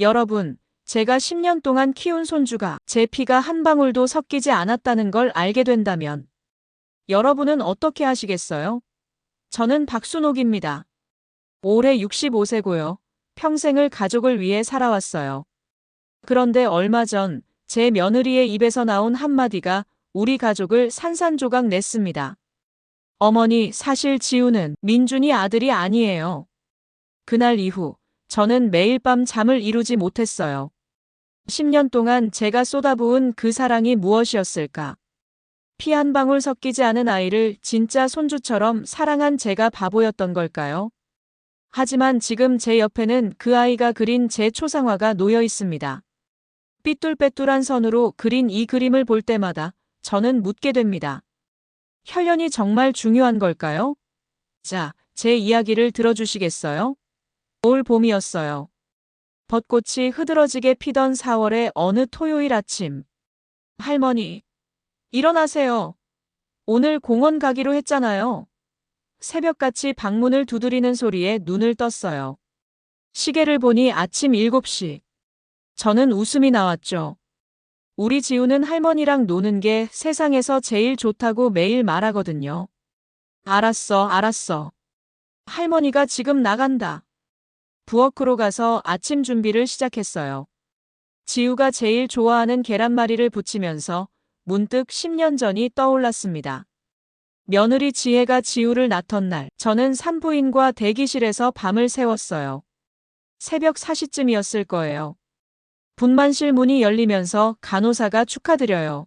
여러분, 제가 10년 동안 키운 손주가 제 피가 한 방울도 섞이지 않았다는 걸 알게 된다면 여러분은 어떻게 하시겠어요? 저는 박순옥입니다. 올해 65세고요. 평생을 가족을 위해 살아왔어요. 그런데 얼마 전 제 며느리의 입에서 나온 한마디가 우리 가족을 산산조각 냈습니다. 어머니, 사실 지우는 민준이 아들이 아니에요. 그날 이후 저는 매일 밤 잠을 이루지 못했어요. 10년 동안 제가 쏟아부은 그 사랑이 무엇이었을까? 피 한 방울 섞이지 않은 아이를 진짜 손주처럼 사랑한 제가 바보였던 걸까요? 하지만 지금 제 옆에는 그 아이가 그린 제 초상화가 놓여 있습니다. 삐뚤빼뚤한 선으로 그린 이 그림을 볼 때마다 저는 묻게 됩니다. 혈연이 정말 중요한 걸까요? 자, 제 이야기를 들어주시겠어요? 올 봄이었어요. 벚꽃이 흐드러지게 피던 4월의 어느 토요일 아침. 할머니, 일어나세요. 오늘 공원 가기로 했잖아요. 새벽같이 방문을 두드리는 소리에 눈을 떴어요. 시계를 보니 아침 7시. 저는 웃음이 나왔죠. 우리 지우는 할머니랑 노는 게 세상에서 제일 좋다고 매일 말하거든요. 알았어. 할머니가 지금 나간다. 부엌으로 가서 아침 준비를 시작했어요. 지우가 제일 좋아하는 계란말이를 부치면서 문득 10년 전이 떠올랐습니다. 며느리 지혜가 지우를 낳던 날, 저는 산부인과 대기실에서 밤을 새웠어요. 새벽 4시쯤이었을 거예요. 분만실 문이 열리면서 간호사가 축하드려요.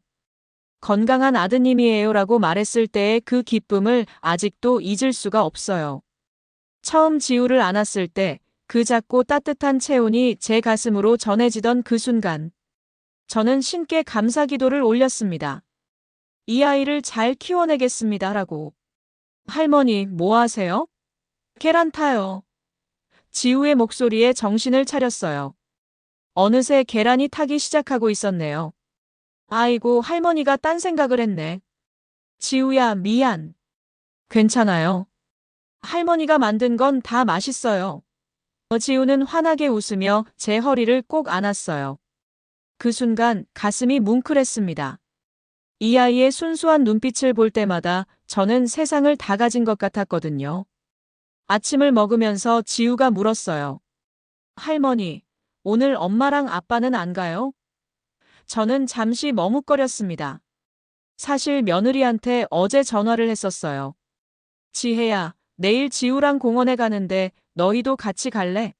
건강한 아드님이에요 라고 말했을 때의 그 기쁨을 아직도 잊을 수가 없어요. 처음 지우를 안았을 때 그 작고 따뜻한 체온이 제 가슴으로 전해지던 그 순간, 저는 신께 감사 기도를 올렸습니다. 이 아이를 잘 키워내겠습니다 라고. 할머니, 뭐 하세요? 계란 타요. 지우의 목소리에 정신을 차렸어요. 어느새 계란이 타기 시작하고 있었네요. 아이고, 할머니가 딴 생각을 했네. 지우야, 미안. 괜찮아요. 할머니가 만든 건 다 맛있어요. 지우는 환하게 웃으며 제 허리를 꼭 안았어요. 그 순간 가슴이 뭉클했습니다. 이 아이의 순수한 눈빛을 볼 때마다 저는 세상을 다 가진 것 같았거든요. 아침을 먹으면서 지우가 물었어요. 할머니, 오늘 엄마랑 아빠는 안 가요? 저는 잠시 머뭇거렸습니다. 사실 며느리한테 어제 전화를 했었어요. 지혜야, 내일 지우랑 공원에 가는데 너희도 같이 갈래?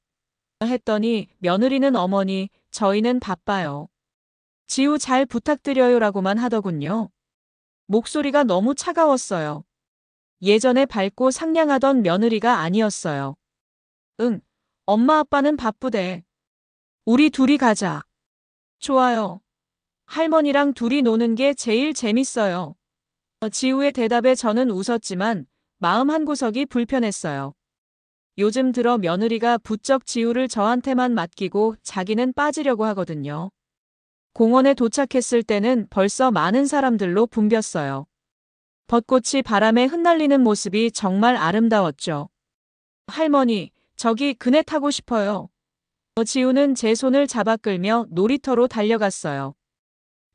했더니 며느리는 어머니, 저희는 바빠요. 지우 잘 부탁드려요 라고만 하더군요. 목소리가 너무 차가웠어요. 예전에 밝고 상냥하던 며느리가 아니었어요. 응, 엄마 아빠는 바쁘대. 우리 둘이 가자. 좋아요. 할머니랑 둘이 노는 게 제일 재밌어요. 지우의 대답에 저는 웃었지만 마음 한구석이 불편했어요. 요즘 들어 며느리가 부쩍 지우를 저한테만 맡기고 자기는 빠지려고 하거든요. 공원에 도착했을 때는 벌써 많은 사람들로 붐볐어요. 벚꽃이 바람에 흩날리는 모습이 정말 아름다웠죠. 할머니, 저기 그네 타고 싶어요. 지우는 제 손을 잡아 끌며 놀이터로 달려갔어요.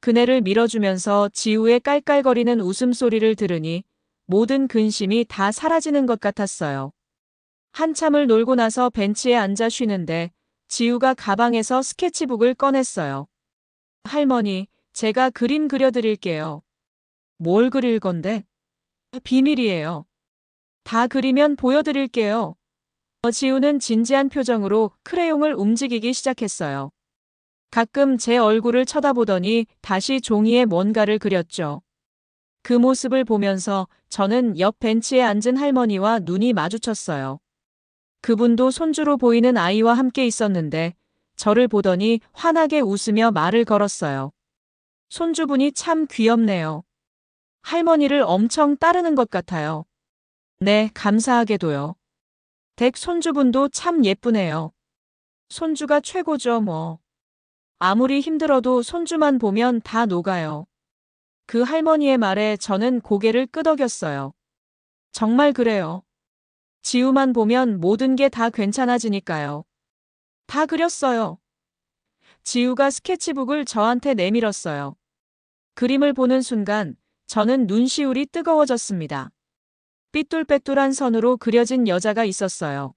그네를 밀어주면서 지우의 깔깔거리는 웃음소리를 들으니 모든 근심이 다 사라지는 것 같았어요. 한참을 놀고 나서 벤치에 앉아 쉬는데 지우가 가방에서 스케치북을 꺼냈어요. 할머니, 제가 그림 그려드릴게요. 뭘 그릴 건데? 비밀이에요. 다 그리면 보여드릴게요. 지우는 진지한 표정으로 크레용을 움직이기 시작했어요. 가끔 제 얼굴을 쳐다보더니 다시 종이에 뭔가를 그렸죠. 그 모습을 보면서 저는 옆 벤치에 앉은 할머니와 눈이 마주쳤어요. 그분도 손주로 보이는 아이와 함께 있었는데 저를 보더니 환하게 웃으며 말을 걸었어요. 손주분이 참 귀엽네요. 할머니를 엄청 따르는 것 같아요. 네, 감사하게도요. 댁 손주분도 참 예쁘네요. 손주가 최고죠, 뭐. 아무리 힘들어도 손주만 보면 다 녹아요. 그 할머니의 말에 저는 고개를 끄덕였어요. 정말 그래요. 지우만 보면 모든 게 다 괜찮아지니까요. 다 그렸어요. 지우가 스케치북을 저한테 내밀었어요. 그림을 보는 순간 저는 눈시울이 뜨거워졌습니다. 삐뚤빼뚤한 선으로 그려진 여자가 있었어요.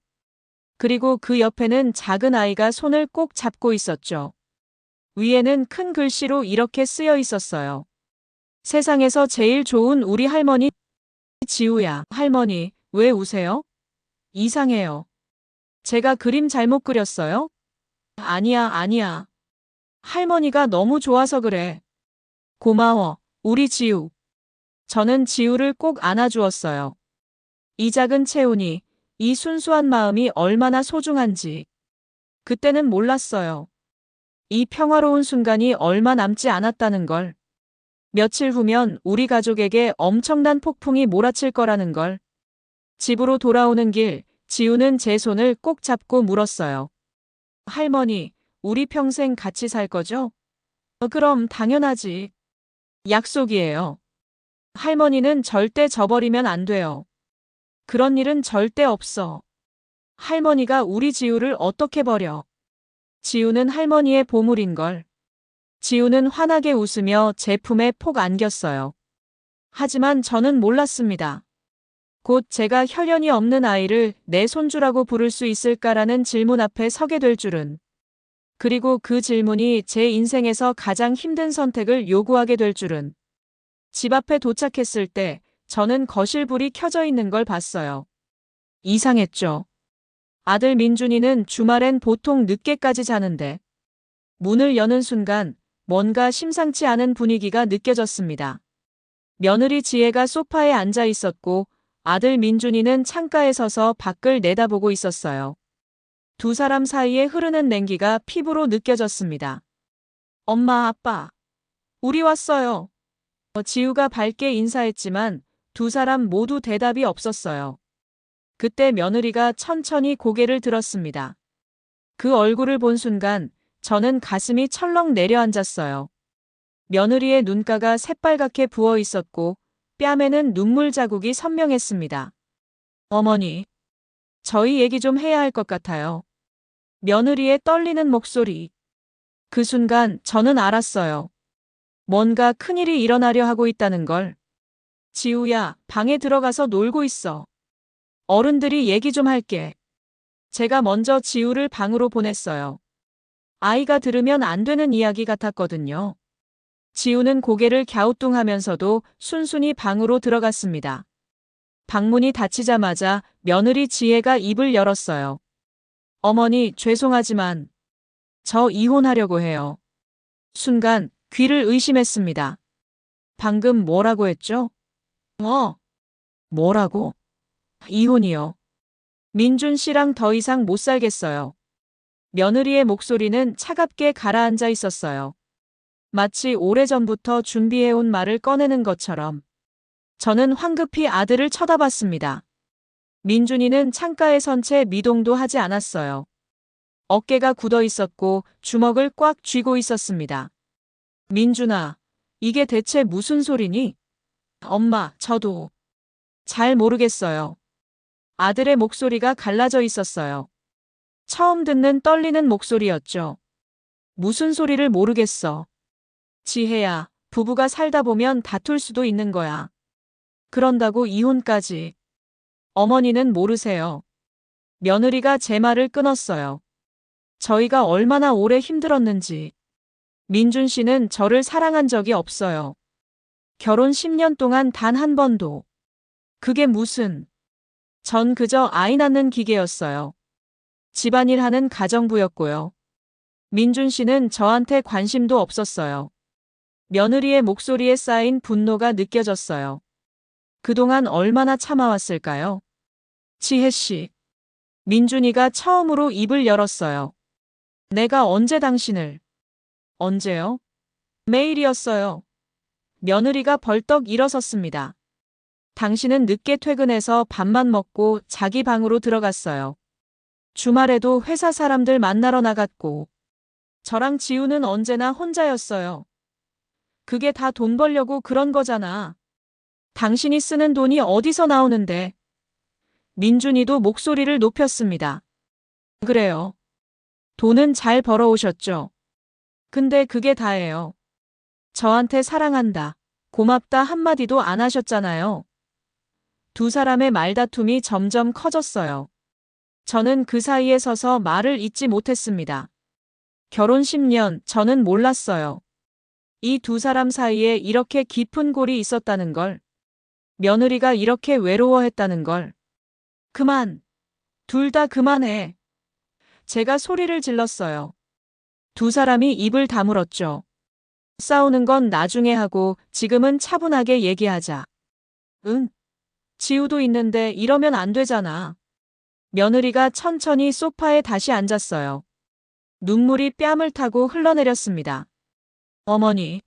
그리고 그 옆에는 작은 아이가 손을 꼭 잡고 있었죠. 위에는 큰 글씨로 이렇게 쓰여 있었어요. 세상에서 제일 좋은 우리 할머니 지우야. 할머니, 왜 우세요? 이상해요. 제가 그림 잘못 그렸어요? 아니야. 할머니가 너무 좋아서 그래. 고마워, 우리 지우. 저는 지우를 꼭 안아주었어요. 이 작은 체온이, 이 순수한 마음이 얼마나 소중한지. 그때는 몰랐어요. 이 평화로운 순간이 얼마 남지 않았다는 걸. 며칠 후면 우리 가족에게 엄청난 폭풍이 몰아칠 거라는 걸. 집으로 돌아오는 길, 지우는 제 손을 꼭 잡고 물었어요. 할머니, 우리 평생 같이 살 거죠? 그럼 당연하지. 약속이에요. 할머니는 절대 저버리면 안 돼요. 그런 일은 절대 없어. 할머니가 우리 지우를 어떻게 버려? 지우는 할머니의 보물인걸. 지우는 환하게 웃으며 제 품에 폭 안겼어요. 하지만 저는 몰랐습니다. 곧 제가 혈연이 없는 아이를 내 손주라고 부를 수 있을까라는 질문 앞에 서게 될 줄은. 그리고 그 질문이 제 인생에서 가장 힘든 선택을 요구하게 될 줄은. 집 앞에 도착했을 때 저는 거실 불이 켜져 있는 걸 봤어요. 이상했죠. 아들 민준이는 주말엔 보통 늦게까지 자는데 문을 여는 순간 뭔가 심상치 않은 분위기가 느껴졌습니다. 며느리 지혜가 소파에 앉아 있었고 아들 민준이는 창가에 서서 밖을 내다보고 있었어요. 두 사람 사이에 흐르는 냉기가 피부로 느껴졌습니다. 엄마, 아빠, 우리 왔어요. 지우가 밝게 인사했지만 두 사람 모두 대답이 없었어요. 그때 며느리가 천천히 고개를 들었습니다. 그 얼굴을 본 순간 저는 가슴이 철렁 내려앉았어요. 며느리의 눈가가 새빨갛게 부어 있었고 뺨에는 눈물 자국이 선명했습니다. 어머니, 저희 얘기 좀 해야 할 것 같아요. 며느리의 떨리는 목소리. 그 순간 저는 알았어요. 뭔가 큰일이 일어나려 하고 있다는 걸. 지우야, 방에 들어가서 놀고 있어. 어른들이 얘기 좀 할게. 제가 먼저 지우를 방으로 보냈어요. 아이가 들으면 안 되는 이야기 같았거든요. 지우는 고개를 갸우뚱하면서도 순순히 방으로 들어갔습니다. 방문이 닫히자마자 며느리 지혜가 입을 열었어요. 어머니, 죄송하지만 저 이혼하려고 해요. 순간 귀를 의심했습니다. 방금 뭐라고 했죠? 뭐라고? 이혼이요. 민준 씨랑 더 이상 못 살겠어요. 며느리의 목소리는 차갑게 가라앉아 있었어요. 마치 오래전부터 준비해온 말을 꺼내는 것처럼. 저는 황급히 아들을 쳐다봤습니다. 민준이는 창가에 선 채 미동도 하지 않았어요. 어깨가 굳어 있었고 주먹을 꽉 쥐고 있었습니다. 민준아, 이게 대체 무슨 소리니? 엄마, 저도 잘 모르겠어요. 아들의 목소리가 갈라져 있었어요. 처음 듣는 떨리는 목소리였죠. 무슨 소리를 모르겠어. 지혜야, 부부가 살다 보면 다툴 수도 있는 거야. 그런다고 이혼까지. 어머니는 모르세요. 며느리가 제 말을 끊었어요. 저희가 얼마나 오래 힘들었는지. 민준 씨는 저를 사랑한 적이 없어요. 결혼 10년 동안 단 한 번도. 그게 무슨. 전 그저 아이 낳는 기계였어요. 집안일 하는 가정부였고요. 민준 씨는 저한테 관심도 없었어요. 며느리의 목소리에 쌓인 분노가 느껴졌어요. 그동안 얼마나 참아왔을까요? 지혜 씨. 민준이가 처음으로 입을 열었어요. 내가 언제 당신을. 언제요? 매일이었어요. 며느리가 벌떡 일어섰습니다. 당신은 늦게 퇴근해서 밥만 먹고 자기 방으로 들어갔어요. 주말에도 회사 사람들 만나러 나갔고, 저랑 지우는 언제나 혼자였어요. 그게 다 돈 벌려고 그런 거잖아. 당신이 쓰는 돈이 어디서 나오는데. 민준이도 목소리를 높였습니다. 그래요. 돈은 잘 벌어오셨죠. 근데 그게 다예요. 저한테 사랑한다, 고맙다 한마디도 안 하셨잖아요. 두 사람의 말다툼이 점점 커졌어요. 저는 그 사이에 서서 말을 잇지 못했습니다. 결혼 10년, 저는 몰랐어요. 이 두 사람 사이에 이렇게 깊은 골이 있었다는 걸. 며느리가 이렇게 외로워했다는 걸. 그만. 둘 다 그만해. 제가 소리를 질렀어요. 두 사람이 입을 다물었죠. 싸우는 건 나중에 하고 지금은 차분하게 얘기하자. 응? 지우도 있는데 이러면 안 되잖아. 며느리가 천천히 소파에 다시 앉았어요. 눈물이 뺨을 타고 흘러내렸습니다. 어머니,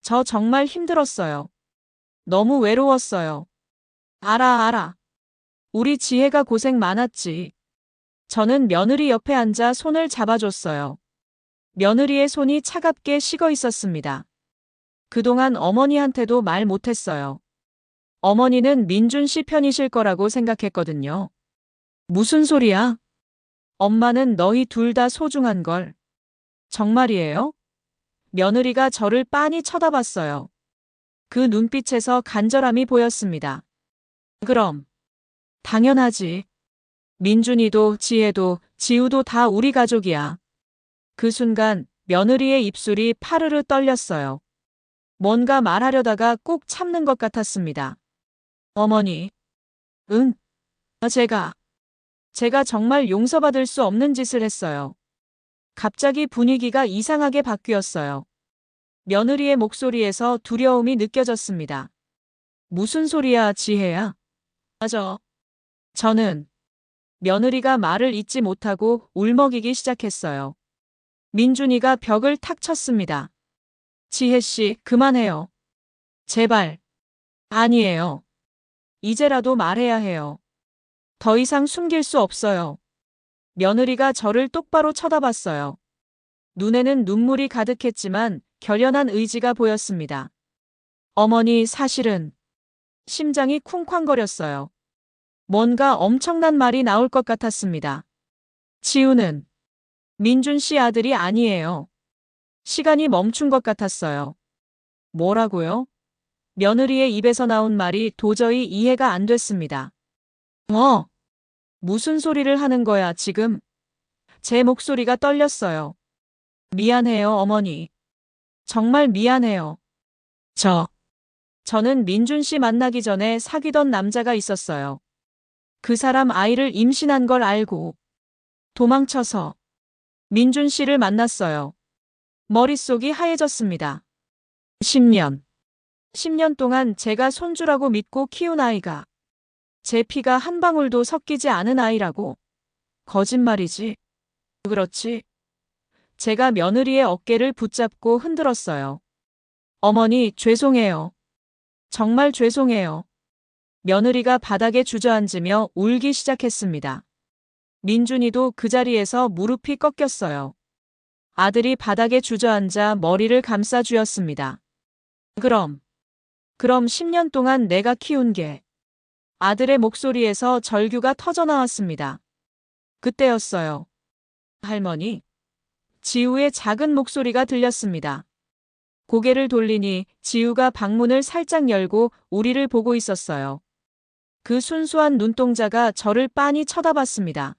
저 정말 힘들었어요. 너무 외로웠어요. 알아. 우리 지혜가 고생 많았지. 저는 며느리 옆에 앉아 손을 잡아줬어요. 며느리의 손이 차갑게 식어 있었습니다. 그동안 어머니한테도 말 못했어요. 어머니는 민준 씨 편이실 거라고 생각했거든요. 무슨 소리야? 엄마는 너희 둘 다 소중한 걸. 정말이에요? 며느리가 저를 빤히 쳐다봤어요. 그 눈빛에서 간절함이 보였습니다. 그럼. 당연하지. 민준이도 지혜도 지우도 다 우리 가족이야. 그 순간 며느리의 입술이 파르르 떨렸어요. 뭔가 말하려다가 꾹 참는 것 같았습니다. 어머니. 응. 제가 정말 용서받을 수 없는 짓을 했어요. 갑자기 분위기가 이상하게 바뀌었어요. 며느리의 목소리에서 두려움이 느껴졌습니다. 무슨 소리야, 지혜야? 맞아. 저는 며느리가 말을 잇지 못하고 울먹이기 시작했어요. 민준이가 벽을 탁 쳤습니다. 지혜 씨, 그만해요. 제발. 아니에요. 이제라도 말해야 해요. 더 이상 숨길 수 없어요. 며느리가 저를 똑바로 쳐다봤어요. 눈에는 눈물이 가득했지만 결연한 의지가 보였습니다. 어머니, 사실은 심장이 쿵쾅거렸어요. 뭔가 엄청난 말이 나올 것 같았습니다. 지우는 민준 씨 아들이 아니에요. 시간이 멈춘 것 같았어요. 뭐라고요? 며느리의 입에서 나온 말이 도저히 이해가 안 됐습니다. 무슨 소리를 하는 거야, 지금? 제 목소리가 떨렸어요. 미안해요, 어머니. 정말 미안해요. 저는 민준 씨 만나기 전에 사귀던 남자가 있었어요. 그 사람 아이를 임신한 걸 알고 도망쳐서 민준 씨를 만났어요. 머릿속이 하얘졌습니다. 10년 동안 제가 손주라고 믿고 키운 아이가 제 피가 한 방울도 섞이지 않은 아이라고. 거짓말이지. 그렇지. 제가 며느리의 어깨를 붙잡고 흔들었어요. 어머니, 죄송해요. 정말 죄송해요. 며느리가 바닥에 주저앉으며 울기 시작했습니다. 민준이도 그 자리에서 무릎이 꺾였어요. 아들이 바닥에 주저앉아 머리를 감싸 주었습니다. 그럼 10년 동안 내가 키운 게. 아들의 목소리에서 절규가 터져나왔습니다. 그때였어요. 할머니. 지우의 작은 목소리가 들렸습니다. 고개를 돌리니 지우가 방문을 살짝 열고 우리를 보고 있었어요. 그 순수한 눈동자가 저를 빤히 쳐다봤습니다.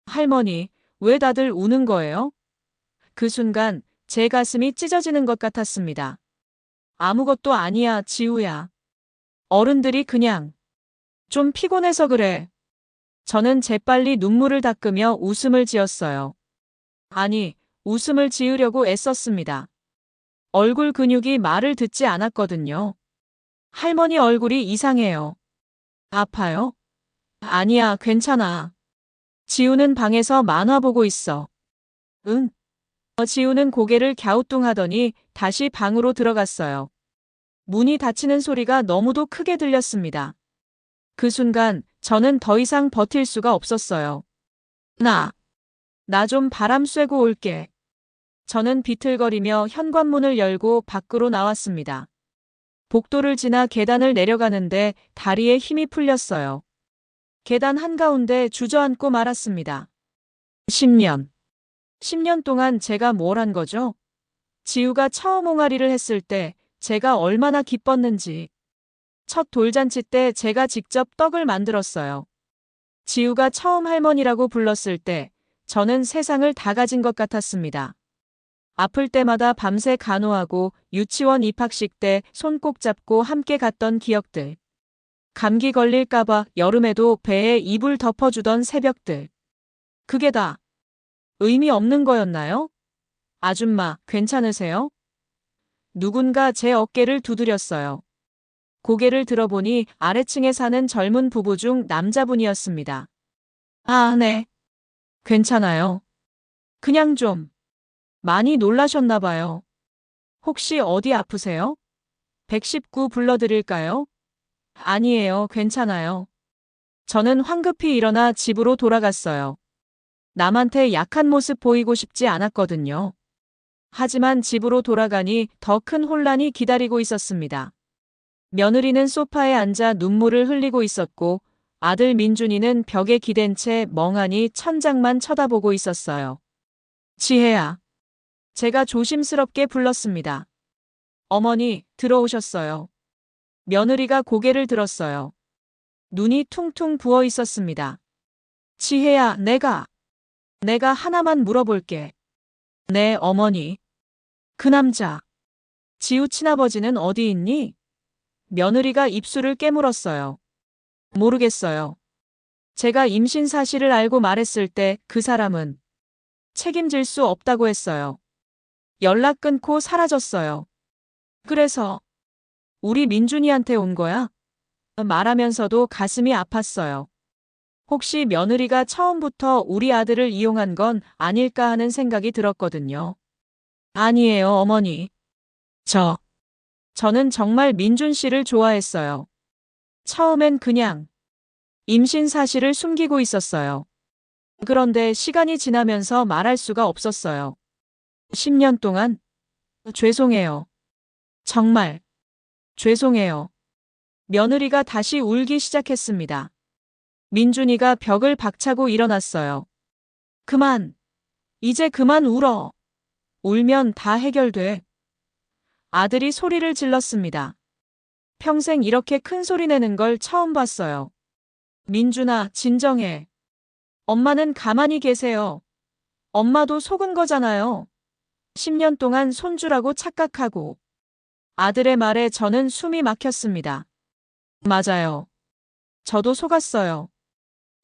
할머니, 왜 다들 우는 거예요? 그 순간 제 가슴이 찢어지는 것 같았습니다. 아무것도 아니야, 지우야. 어른들이 그냥 좀 피곤해서 그래. 저는 재빨리 눈물을 닦으며 웃음을 지었어요. 아니, 웃음을 지으려고 애썼습니다. 얼굴 근육이 말을 듣지 않았거든요. 할머니 얼굴이 이상해요. 아파요? 아니야, 괜찮아. 지우는 방에서 만화 보고 있어. 응? 지우는 고개를 갸우뚱하더니 다시 방으로 들어갔어요. 문이 닫히는 소리가 너무도 크게 들렸습니다. 그 순간 저는 더 이상 버틸 수가 없었어요. 나 좀 바람 쐬고 올게. 저는 비틀거리며 현관문을 열고 밖으로 나왔습니다. 복도를 지나 계단을 내려가는데 다리에 힘이 풀렸어요. 계단 한가운데 주저앉고 말았습니다. 10년 동안 제가 뭘 한 거죠? 지우가 처음 옹알이를 했을 때 제가 얼마나 기뻤는지. 첫 돌잔치 때 제가 직접 떡을 만들었어요. 지우가 처음 할머니라고 불렀을 때 저는 세상을 다 가진 것 같았습니다. 아플 때마다 밤새 간호하고 유치원 입학식 때 손 꼭 잡고 함께 갔던 기억들. 감기 걸릴까봐 여름에도 배에 이불 덮어주던 새벽들. 그게 다 의미 없는 거였나요? 아줌마, 괜찮으세요? 누군가 제 어깨를 두드렸어요. 고개를 들어보니 아래층에 사는 젊은 부부 중 남자분이었습니다. 아, 네. 괜찮아요. 그냥 좀 많이 놀라셨나 봐요. 혹시 어디 아프세요? 119 불러드릴까요? 아니에요. 괜찮아요. 저는 황급히 일어나 집으로 돌아갔어요. 남한테 약한 모습 보이고 싶지 않았거든요. 하지만 집으로 돌아가니 더 큰 혼란이 기다리고 있었습니다. 며느리는 소파에 앉아 눈물을 흘리고 있었고 아들 민준이는 벽에 기댄 채 멍하니 천장만 쳐다보고 있었어요. 지혜야. 제가 조심스럽게 불렀습니다. 어머니, 들어오셨어요. 며느리가 고개를 들었어요. 눈이 퉁퉁 부어 있었습니다. 지혜야, 내가 하나만 물어볼게. 네, 어머니. 그 남자. 지우 친아버지는 어디 있니? 며느리가 입술을 깨물었어요. 모르겠어요. 제가 임신 사실을 알고 말했을 때 그 사람은 책임질 수 없다고 했어요. 연락 끊고 사라졌어요. 그래서 우리 민준이한테 온 거야? 말하면서도 가슴이 아팠어요. 혹시 며느리가 처음부터 우리 아들을 이용한 건 아닐까 하는 생각이 들었거든요. 아니에요, 어머니. 저는 정말 민준 씨를 좋아했어요. 처음엔 그냥 임신 사실을 숨기고 있었어요. 그런데 시간이 지나면서 말할 수가 없었어요. 10년 동안 죄송해요. 정말 죄송해요. 며느리가 다시 울기 시작했습니다. 민준이가 벽을 박차고 일어났어요. 이제 그만 울어. 울면 다 해결돼. 아들이 소리를 질렀습니다. 평생 이렇게 큰 소리 내는 걸 처음 봤어요. 민준아, 진정해. 엄마는 가만히 계세요. 엄마도 속은 거잖아요. 10년 동안 손주라고 착각하고. 아들의 말에 저는 숨이 막혔습니다. 맞아요. 저도 속았어요.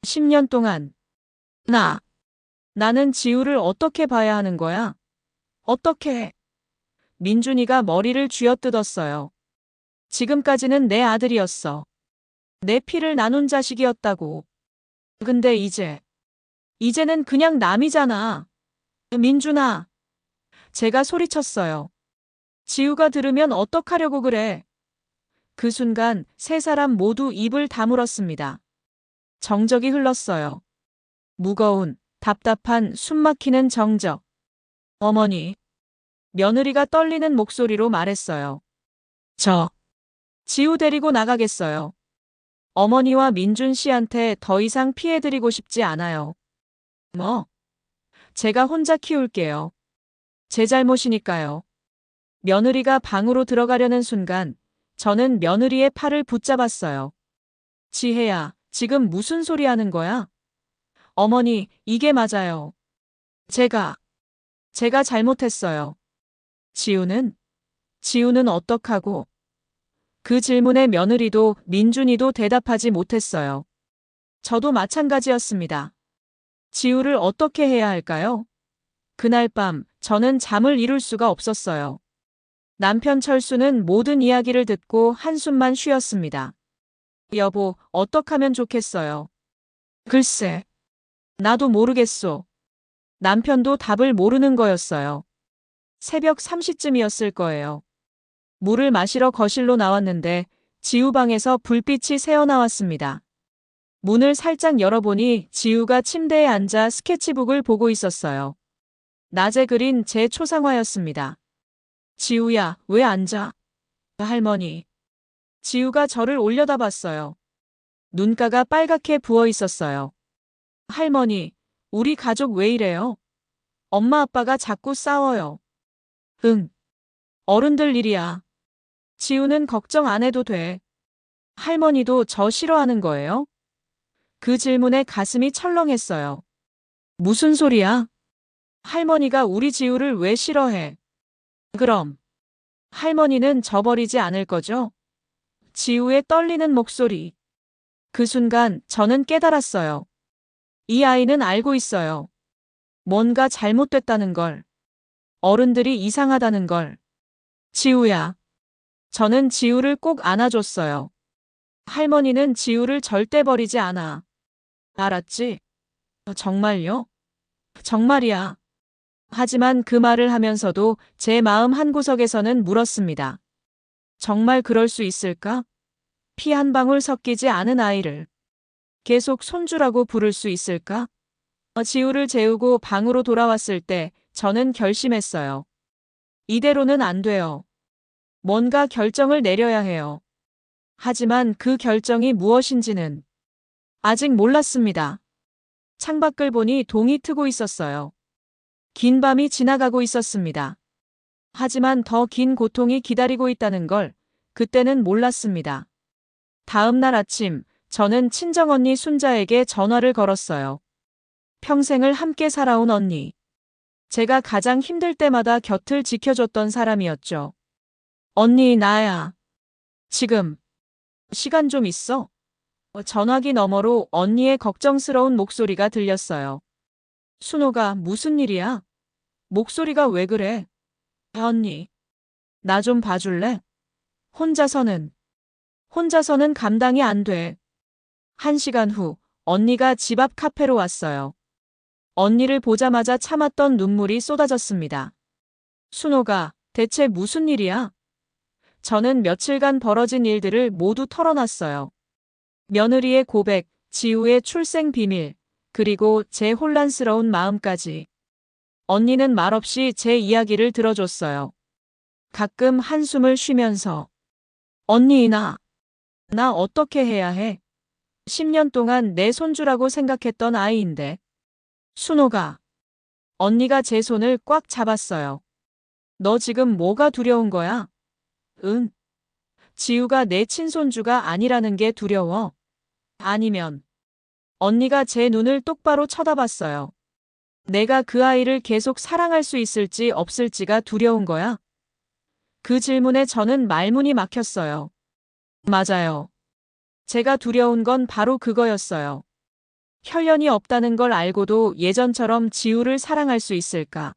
10년 동안. 나는 지우를 어떻게 봐야 하는 거야? 어떻게? 민준이가 머리를 쥐어뜯었어요. 지금까지는 내 아들이었어. 내 피를 나눈 자식이었다고. 근데 이제는 그냥 남이잖아. 민준아. 제가 소리쳤어요. 지우가 들으면 어떡하려고 그래. 그 순간 세 사람 모두 입을 다물었습니다. 정적이 흘렀어요. 무거운, 답답한, 숨막히는 정적. 어머니. 며느리가 떨리는 목소리로 말했어요. 지우 데리고 나가겠어요. 어머니와 민준 씨한테 더 이상 피해드리고 싶지 않아요. 제가 혼자 키울게요. 제 잘못이니까요. 며느리가 방으로 들어가려는 순간 저는 며느리의 팔을 붙잡았어요. 지혜야, 지금 무슨 소리 하는 거야? 어머니, 이게 맞아요. 제가 잘못했어요. 지우는 어떡하고? 그 질문에 며느리도 민준이도 대답하지 못했어요. 저도 마찬가지였습니다. 지우를 어떻게 해야 할까요? 그날 밤 저는 잠을 이룰 수가 없었어요. 남편 철수는 모든 이야기를 듣고 한숨만 쉬었습니다. 여보, 어떡하면 좋겠어요? 글쎄, 나도 모르겠소. 남편도 답을 모르는 거였어요. 새벽 3시쯤이었을 거예요. 물을 마시러 거실로 나왔는데 지우 방에서 불빛이 새어나왔습니다. 문을 살짝 열어보니 지우가 침대에 앉아 스케치북을 보고 있었어요. 낮에 그린 제 초상화였습니다. 지우야, 왜 앉아? 할머니. 지우가 저를 올려다봤어요. 눈가가 빨갛게 부어 있었어요. 할머니, 우리 가족 왜 이래요? 엄마 아빠가 자꾸 싸워요. 응, 어른들 일이야. 지우는 걱정 안 해도 돼. 할머니도 저 싫어하는 거예요? 그 질문에 가슴이 철렁했어요. 무슨 소리야? 할머니가 우리 지우를 왜 싫어해? 그럼 할머니는 저버리지 않을 거죠? 지우의 떨리는 목소리. 그 순간 저는 깨달았어요. 이 아이는 알고 있어요. 뭔가 잘못됐다는 걸. 어른들이 이상하다는 걸. 지우야. 저는 지우를 꼭 안아줬어요. 할머니는 지우를 절대 버리지 않아. 알았지? 정말요? 정말이야. 하지만 그 말을 하면서도 제 마음 한구석에서는 물었습니다. 정말 그럴 수 있을까? 피 한 방울 섞이지 않은 아이를 계속 손주라고 부를 수 있을까? 지우를 재우고 방으로 돌아왔을 때 저는 결심했어요. 이대로는 안 돼요. 뭔가 결정을 내려야 해요. 하지만 그 결정이 무엇인지는 아직 몰랐습니다. 창밖을 보니 동이 트고 있었어요. 긴 밤이 지나가고 있었습니다. 하지만 더 긴 고통이 기다리고 있다는 걸 그때는 몰랐습니다. 다음 날 아침, 저는 친정언니 순자에게 전화를 걸었어요. 평생을 함께 살아온 언니. 제가 가장 힘들 때마다 곁을 지켜줬던 사람이었죠. 언니, 나야. 지금 시간 좀 있어? 전화기 너머로 언니의 걱정스러운 목소리가 들렸어요. 순호가 무슨 일이야? 목소리가 왜 그래? 언니, 나 좀 봐줄래? 혼자서는 감당이 안 돼. 1시간 후, 언니가 집 앞 카페로 왔어요. 언니를 보자마자 참았던 눈물이 쏟아졌습니다. 순호가 대체 무슨 일이야? 저는 며칠간 벌어진 일들을 모두 털어놨어요. 며느리의 고백, 지우의 출생 비밀, 그리고 제 혼란스러운 마음까지. 언니는 말없이 제 이야기를 들어줬어요. 가끔 한숨을 쉬면서 언니 나 어떻게 해야 해? 10년 동안 내 손주라고 생각했던 아이인데. 순호가 언니가 제 손을 꽉 잡았어요. 너 지금 뭐가 두려운 거야? 응. 지우가 내 친손주가 아니라는 게 두려워. 아니면 언니가 제 눈을 똑바로 쳐다봤어요. 내가 그 아이를 계속 사랑할 수 있을지 없을지가 두려운 거야? 그 질문에 저는 말문이 막혔어요. 맞아요. 제가 두려운 건 바로 그거였어요. 혈연이 없다는 걸 알고도 예전처럼 지우를 사랑할 수 있을까?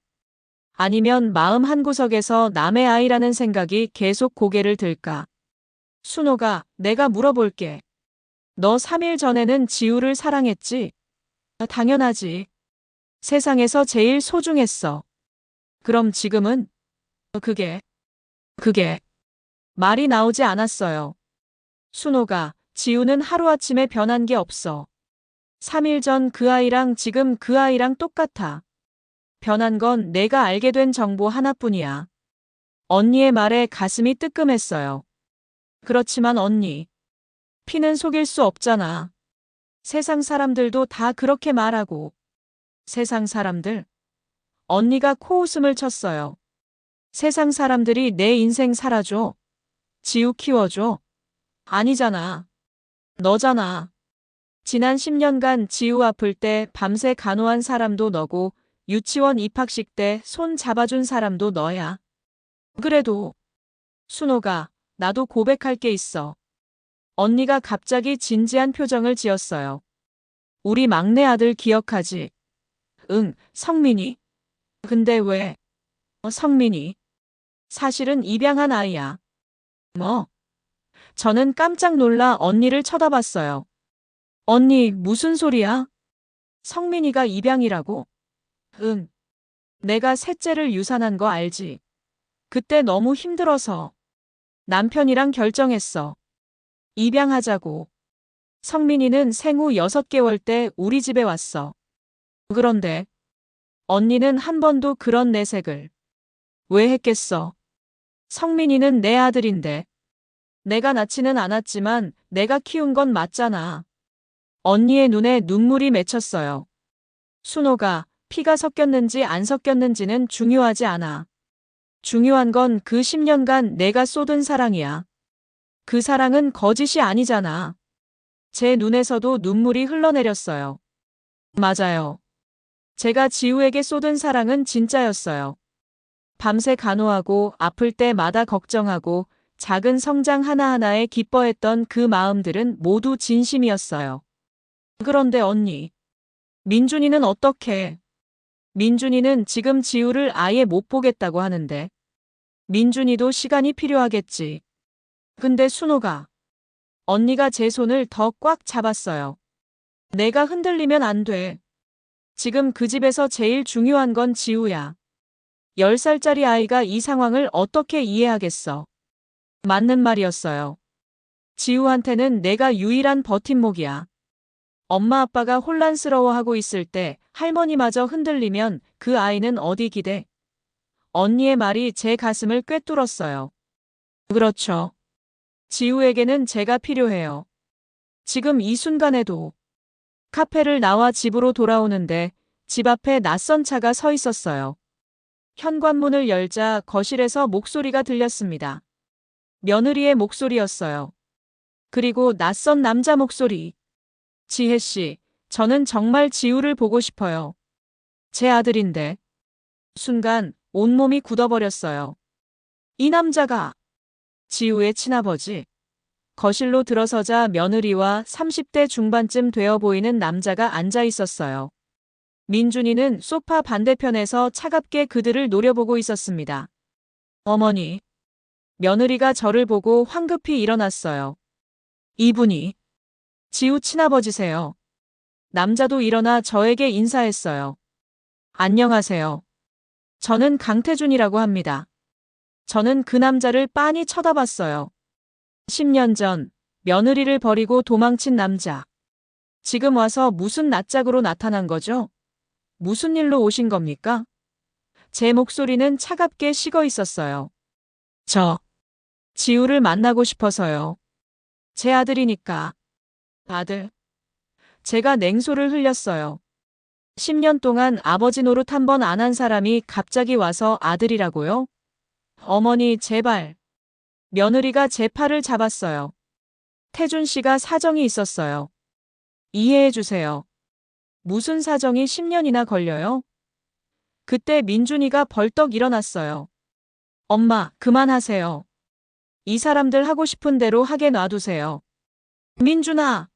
아니면 마음 한구석에서 남의 아이라는 생각이 계속 고개를 들까? 순호가 내가 물어볼게. 너 3일 전에는 지우를 사랑했지? 당연하지. 세상에서 제일 소중했어. 그럼 지금은? 그게 말이 나오지 않았어요. 순호가 지우는 하루아침에 변한 게 없어. 3일 전 그 아이랑 지금 그 아이랑 똑같아. 변한 건 내가 알게 된 정보 하나뿐이야. 언니의 말에 가슴이 뜨끔했어요. 그렇지만 언니, 피는 속일 수 없잖아. 세상 사람들도 다 그렇게 말하고. 세상 사람들? 언니가 코웃음을 쳤어요. 세상 사람들이 내 인생 살아줘. 지우 키워줘. 아니잖아. 너잖아. 지난 10년간 지우 아플 때 밤새 간호한 사람도 너고 유치원 입학식 때 손 잡아준 사람도 너야. 그래도 순호가 나도 고백할 게 있어. 언니가 갑자기 진지한 표정을 지었어요. 우리 막내 아들 기억하지? 응, 성민이. 근데 왜? 성민이. 사실은 입양한 아이야. 뭐? 저는 깜짝 놀라 언니를 쳐다봤어요. 언니, 무슨 소리야? 성민이가 입양이라고? 응. 내가 셋째를 유산한 거 알지? 그때 너무 힘들어서 남편이랑 결정했어. 입양하자고. 성민이는 생후 6개월 때 우리 집에 왔어. 그런데 언니는 한 번도 그런 내색을 왜 했겠어? 성민이는 내 아들인데. 내가 낳지는 않았지만 내가 키운 건 맞잖아. 언니의 눈에 눈물이 맺혔어요. 순호가 피가 섞였는지 안 섞였는지는 중요하지 않아. 중요한 건 그 10년간 내가 쏟은 사랑이야. 그 사랑은 거짓이 아니잖아. 제 눈에서도 눈물이 흘러내렸어요. 맞아요. 제가 지우에게 쏟은 사랑은 진짜였어요. 밤새 간호하고 아플 때마다 걱정하고 작은 성장 하나하나에 기뻐했던 그 마음들은 모두 진심이었어요. 그런데 언니, 민준이는 어떻게? 민준이는 지금 지우를 아예 못 보겠다고 하는데. 민준이도 시간이 필요하겠지. 근데 순호가. 언니가 제 손을 더 꽉 잡았어요. 내가 흔들리면 안 돼. 지금 그 집에서 제일 중요한 건 지우야. 10살짜리 아이가 이 상황을 어떻게 이해하겠어. 맞는 말이었어요. 지우한테는 내가 유일한 버팀목이야. 엄마 아빠가 혼란스러워하고 있을 때 할머니마저 흔들리면 그 아이는 어디 기대? 언니의 말이 제 가슴을 꿰뚫었어요. 그렇죠. 지우에게는 제가 필요해요. 지금 이 순간에도. 카페를 나와 집으로 돌아오는데 집 앞에 낯선 차가 서 있었어요. 현관문을 열자 거실에서 목소리가 들렸습니다. 며느리의 목소리였어요. 그리고 낯선 남자 목소리. 지혜 씨, 저는 정말 지우를 보고 싶어요. 제 아들인데. 순간 온몸이 굳어버렸어요. 이 남자가 지우의 친아버지. 거실로 들어서자 며느리와 30대 중반쯤 되어 보이는 남자가 앉아 있었어요. 민준이는 소파 반대편에서 차갑게 그들을 노려보고 있었습니다. 어머니. 며느리가 저를 보고 황급히 일어났어요. 이분이 지우 친아버지세요. 남자도 일어나 저에게 인사했어요. 안녕하세요. 저는 강태준이라고 합니다. 저는 그 남자를 빤히 쳐다봤어요. 10년 전 며느리를 버리고 도망친 남자. 지금 와서 무슨 낯짝으로 나타난 거죠? 무슨 일로 오신 겁니까? 제 목소리는 차갑게 식어 있었어요. 저 지우를 만나고 싶어서요. 제 아들이니까. 아들. 제가 냉소를 흘렸어요. 10년 동안 아버지 노릇 한 번 안 한 사람이 갑자기 와서 아들이라고요? 어머니, 제발. 며느리가 제 팔을 잡았어요. 태준 씨가 사정이 있었어요. 이해해 주세요. 무슨 사정이 10년이나 걸려요? 그때 민준이가 벌떡 일어났어요. 엄마, 그만하세요. 이 사람들 하고 싶은 대로 하게 놔두세요. 민준아,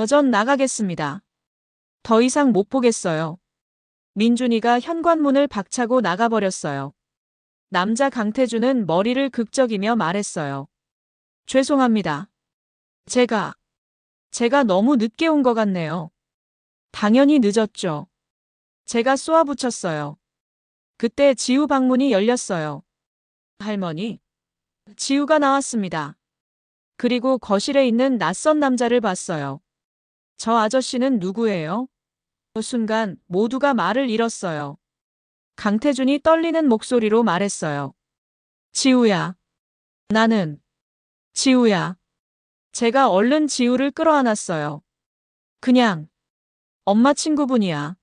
전 나가겠습니다. 더 이상 못 보겠어요. 민준이가 현관문을 박차고 나가버렸어요. 남자 강태준은 머리를 극적이며 말했어요. 죄송합니다. 제가 너무 늦게 온 것 같네요. 당연히 늦었죠. 제가 쏘아붙였어요. 그때 지우 방문이 열렸어요. 할머니. 지우가 나왔습니다. 그리고 거실에 있는 낯선 남자를 봤어요. 저 아저씨는 누구예요? 그 순간 모두가 말을 잃었어요. 강태준이 떨리는 목소리로 말했어요. 지우야. 나는 지우야. 제가 얼른 지우를 끌어안았어요. 그냥 엄마 친구분이야.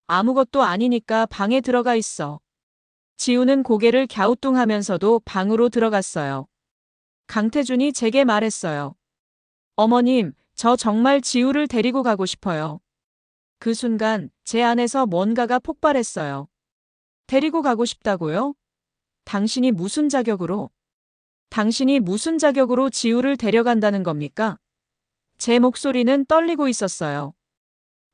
아무것도 아니니까 방에 들어가 있어. 지우는 고개를 갸우뚱하면서도 방으로 들어갔어요. 강태준이 제게 말했어요. 어머님, 저 정말 지우를 데리고 가고 싶어요. 그 순간 제 안에서 뭔가가 폭발했어요. 데리고 가고 싶다고요? 당신이 무슨 자격으로? 당신이 무슨 자격으로 지우를 데려간다는 겁니까? 제 목소리는 떨리고 있었어요.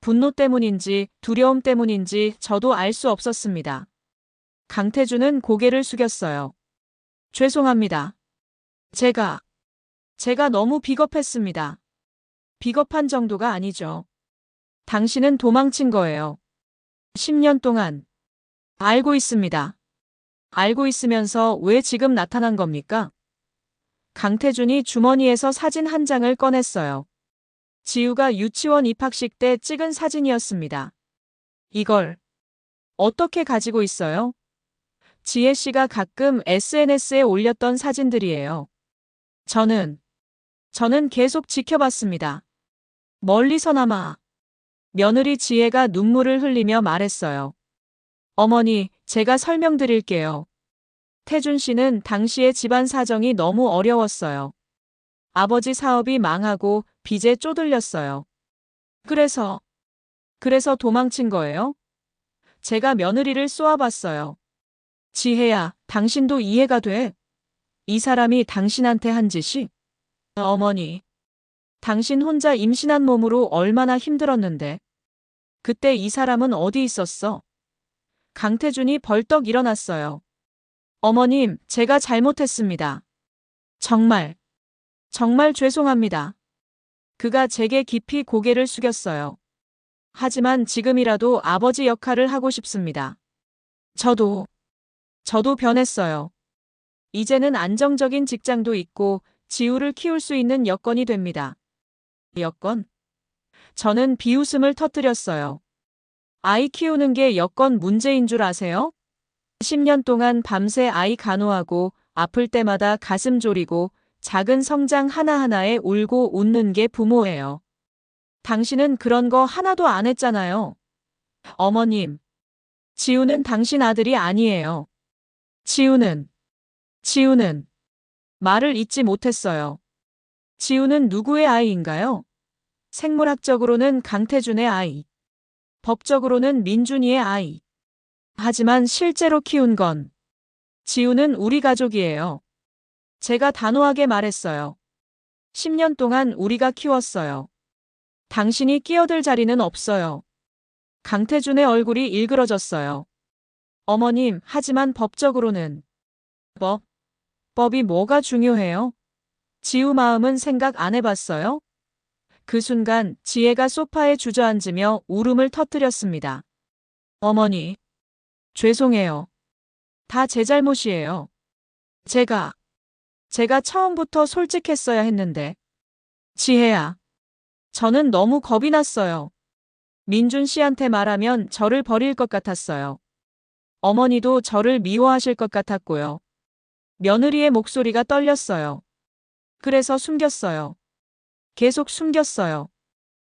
분노 때문인지 두려움 때문인지 저도 알 수 없었습니다. 강태준은 고개를 숙였어요. 죄송합니다. 제가 너무 비겁했습니다. 비겁한 정도가 아니죠. 당신은 도망친 거예요. 10년 동안. 알고 있습니다. 알고 있으면서 왜 지금 나타난 겁니까? 강태준이 주머니에서 사진 한 장을 꺼냈어요. 지우가 유치원 입학식 때 찍은 사진이었습니다. 이걸 어떻게 가지고 있어요? 지혜 씨가 가끔 SNS에 올렸던 사진들이에요. 저는 계속 지켜봤습니다. 멀리서나마. 며느리 지혜가 눈물을 흘리며 말했어요. 어머니, 제가 설명드릴게요. 태준 씨는 당시의 집안 사정이 너무 어려웠어요. 아버지 사업이 망하고 빚에 쪼들렸어요. 그래서 도망친 거예요? 제가 며느리를 쏘아봤어요. 지혜야, 당신도 이해가 돼? 이 사람이 당신한테 한 짓이? 어머니, 당신 혼자 임신한 몸으로 얼마나 힘들었는데. 그때 이 사람은 어디 있었어? 강태준이 벌떡 일어났어요. 어머님, 제가 잘못했습니다. 정말 죄송합니다. 그가 제게 깊이 고개를 숙였어요. 하지만 지금이라도 아버지 역할을 하고 싶습니다. 저도 변했어요. 이제는 안정적인 직장도 있고 지우를 키울 수 있는 여건이 됩니다. 여건? 저는 비웃음을 터뜨렸어요. 아이 키우는 게 여건 문제인 줄 아세요? 10년 동안 밤새 아이 간호하고 아플 때마다 가슴 졸이고 작은 성장 하나하나에 울고 웃는 게 부모예요. 당신은 그런 거 하나도 안 했잖아요. 어머님, 지우는 당신 아들이 아니에요. 지우는 말을 잇지 못했어요. 지우는 누구의 아이인가요? 생물학적으로는 강태준의 아이, 법적으로는 민준이의 아이. 하지만 실제로 키운 건 지우는 우리 가족이에요. 제가 단호하게 말했어요. 10년 동안 우리가 키웠어요. 당신이 끼어들 자리는 없어요. 강태준의 얼굴이 일그러졌어요. 어머님, 하지만 법적으로는. 법이 뭐가 중요해요? 지우 마음은 생각 안 해봤어요? 그 순간 지혜가 소파에 주저앉으며 울음을 터뜨렸습니다. 어머니, 죄송해요. 다 제 잘못이에요. 제가 처음부터 솔직했어야 했는데. 지혜야, 저는 너무 겁이 났어요. 민준 씨한테 말하면 저를 버릴 것 같았어요. 어머니도 저를 미워하실 것 같았고요. 며느리의 목소리가 떨렸어요. 그래서 숨겼어요. 계속 숨겼어요.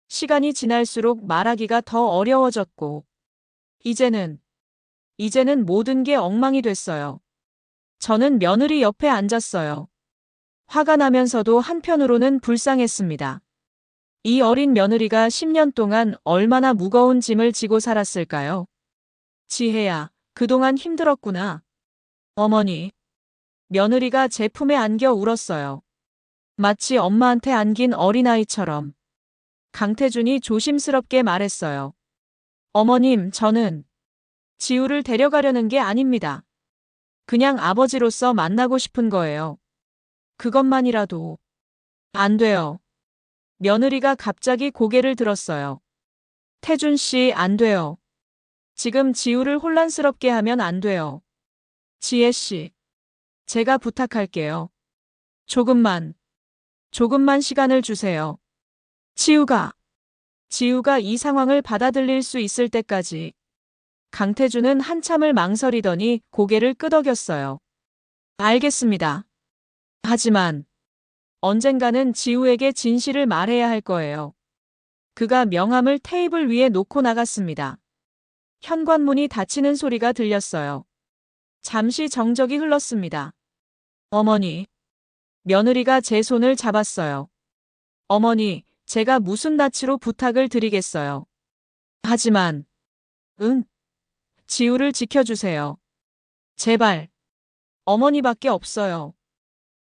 시간이 지날수록 말하기가 더 어려워졌고, 이제는 모든 게 엉망이 됐어요. 저는 며느리 옆에 앉았어요. 화가 나면서도 한편으로는 불쌍했습니다. 이 어린 며느리가 10년 동안 얼마나 무거운 짐을 지고 살았을까요? 지혜야, 그동안 힘들었구나. 어머니. 며느리가 제 품에 안겨 울었어요. 마치 엄마한테 안긴 어린아이처럼. 강태준이 조심스럽게 말했어요. 어머님, 저는 지우를 데려가려는 게 아닙니다. 그냥 아버지로서 만나고 싶은 거예요. 그것만이라도. 안 돼요. 며느리가 갑자기 고개를 들었어요. 태준 씨, 안 돼요. 지금 지우를 혼란스럽게 하면 안 돼요. 지혜 씨, 제가 부탁할게요. 조금만 시간을 주세요. 지우가 이 상황을 받아들일 수 있을 때까지. 강태준은 한참을 망설이더니 고개를 끄덕였어요. 알겠습니다. 하지만 언젠가는 지우에게 진실을 말해야 할 거예요. 그가 명함을 테이블 위에 놓고 나갔습니다. 현관문이 닫히는 소리가 들렸어요. 잠시 정적이 흘렀습니다. 어머니. 며느리가 제 손을 잡았어요. 어머니, 제가 무슨 낯으로 부탁을 드리겠어요. 하지만, 지우를 지켜주세요. 제발. 어머니밖에 없어요.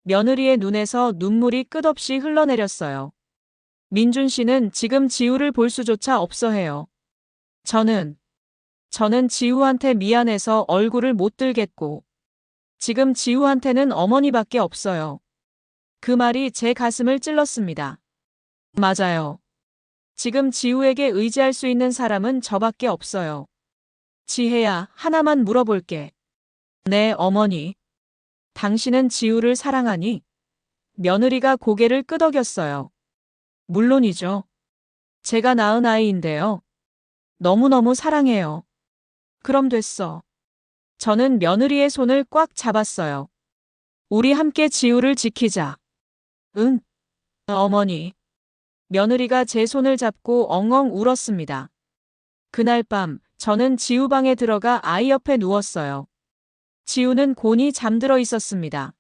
며느리의 눈에서 눈물이 끝없이 흘러내렸어요. 민준 씨는 지금 지우를 볼 수조차 없어 해요. 저는 지우한테 미안해서 얼굴을 못 들겠고, 지금 지우한테는 어머니밖에 없어요. 그 말이 제 가슴을 찔렀습니다. 맞아요. 지금 지우에게 의지할 수 있는 사람은 저밖에 없어요. 지혜야, 하나만 물어볼게. 네, 어머니. 당신은 지우를 사랑하니? 며느리가 고개를 끄덕였어요. 물론이죠. 제가 낳은 아이인데요. 너무너무 사랑해요. 그럼 됐어. 저는 며느리의 손을 꽉 잡았어요. 우리 함께 지우를 지키자. 응, 어머니. 며느리가 제 손을 잡고 엉엉 울었습니다. 그날 밤 저는 지우 방에 들어가 아이 옆에 누웠어요. 지우는 곤히 잠들어 있었습니다.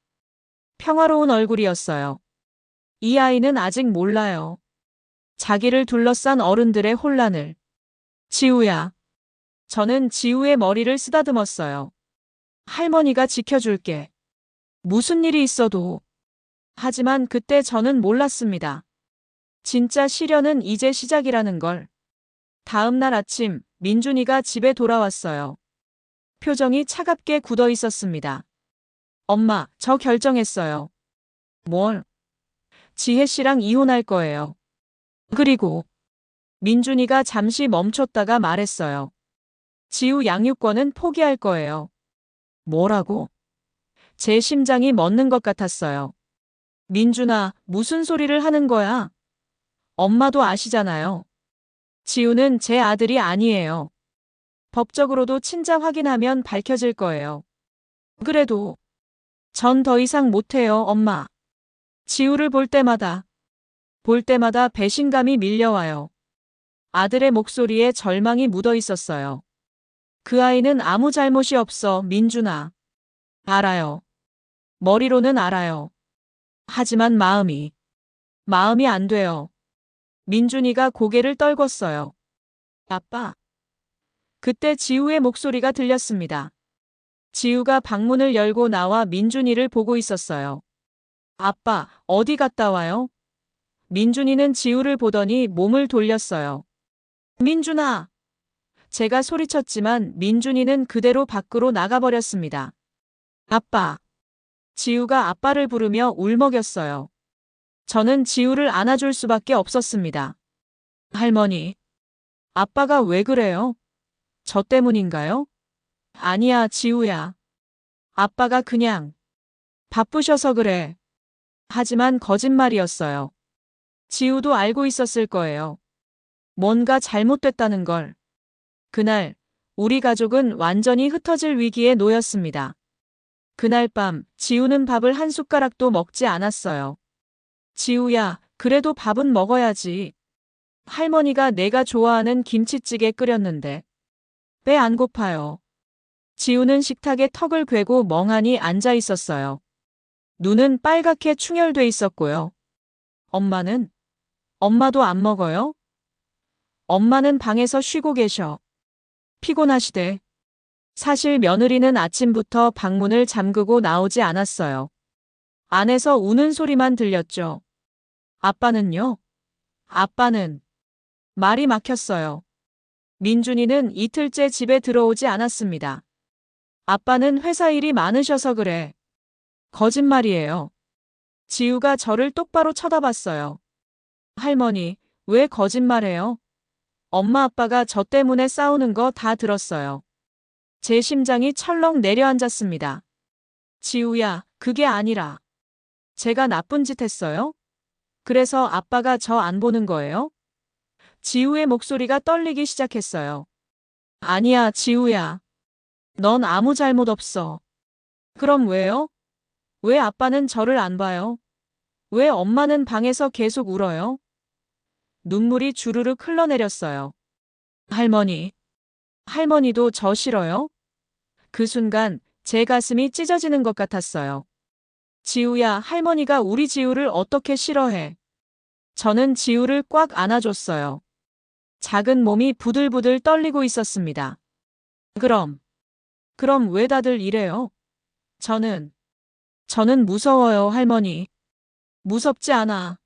평화로운 얼굴이었어요. 이 아이는 아직 몰라요. 자기를 둘러싼 어른들의 혼란을. 지우야. 저는 지우의 머리를 쓰다듬었어요. 할머니가 지켜줄게. 무슨 일이 있어도. 하지만 그때 저는 몰랐습니다. 진짜 시련은 이제 시작이라는 걸. 다음 날 아침, 민준이가 집에 돌아왔어요. 표정이 차갑게 굳어 있었습니다. 엄마, 저 결정했어요. 뭘? 지혜 씨랑 이혼할 거예요. 그리고 민준이가 잠시 멈췄다가 말했어요. 지우 양육권은 포기할 거예요. 뭐라고? 제 심장이 멎는 것 같았어요. 민준아, 무슨 소리를 하는 거야? 엄마도 아시잖아요. 지우는 제 아들이 아니에요. 법적으로도 친자 확인하면 밝혀질 거예요. 그래도 전 더 이상 못해요, 엄마. 지우를 볼 때마다 배신감이 밀려와요. 아들의 목소리에 절망이 묻어 있었어요. 그 아이는 아무 잘못이 없어, 민준아. 알아요. 머리로는 알아요. 하지만 마음이 안 돼요. 민준이가 고개를 떨궜어요. 아빠. 그때 지우의 목소리가 들렸습니다. 지우가 방문을 열고 나와 민준이를 보고 있었어요. 아빠, 어디 갔다 와요? 민준이는 지우를 보더니 몸을 돌렸어요. 민준아! 제가 소리쳤지만 민준이는 그대로 밖으로 나가버렸습니다. 아빠! 지우가 아빠를 부르며 울먹였어요. 저는 지우를 안아줄 수밖에 없었습니다. 할머니, 아빠가 왜 그래요? 저 때문인가요? 아니야, 지우야. 아빠가 그냥 바쁘셔서 그래. 하지만 거짓말이었어요. 지우도 알고 있었을 거예요. 뭔가 잘못됐다는 걸. 그날, 우리 가족은 완전히 흩어질 위기에 놓였습니다. 그날 밤, 지우는 밥을 한 숟가락도 먹지 않았어요. 지우야, 그래도 밥은 먹어야지. 할머니가 내가 좋아하는 김치찌개 끓였는데. 배 안 고파요. 지우는 식탁에 턱을 괴고 멍하니 앉아 있었어요. 눈은 빨갛게 충혈돼 있었고요. 엄마도 안 먹어요? 엄마는 방에서 쉬고 계셔. 피곤하시대. 사실 며느리는 아침부터 방문을 잠그고 나오지 않았어요. 안에서 우는 소리만 들렸죠. 아빠는요? 아빠는 말이 막혔어요. 민준이는 이틀째 집에 들어오지 않았습니다. 아빠는 회사 일이 많으셔서 그래. 거짓말이에요. 지우가 저를 똑바로 쳐다봤어요. 할머니, 왜 거짓말해요? 엄마 아빠가 저 때문에 싸우는 거 다 들었어요. 제 심장이 철렁 내려앉았습니다. 지우야, 그게 아니라. 제가 나쁜 짓 했어요? 그래서 아빠가 저 안 보는 거예요? 지우의 목소리가 떨리기 시작했어요. 아니야, 지우야. 넌 아무 잘못 없어. 그럼 왜요? 왜 아빠는 저를 안 봐요? 왜 엄마는 방에서 계속 울어요? 눈물이 주르륵 흘러내렸어요. 할머니도 저 싫어요? 그 순간 제 가슴이 찢어지는 것 같았어요. 지우야, 할머니가 우리 지우를 어떻게 싫어해? 저는 지우를 꽉 안아줬어요. 작은 몸이 부들부들 떨리고 있었습니다. 그럼 왜 다들 이래요? 저는 무서워요, 할머니. 무섭지 않아.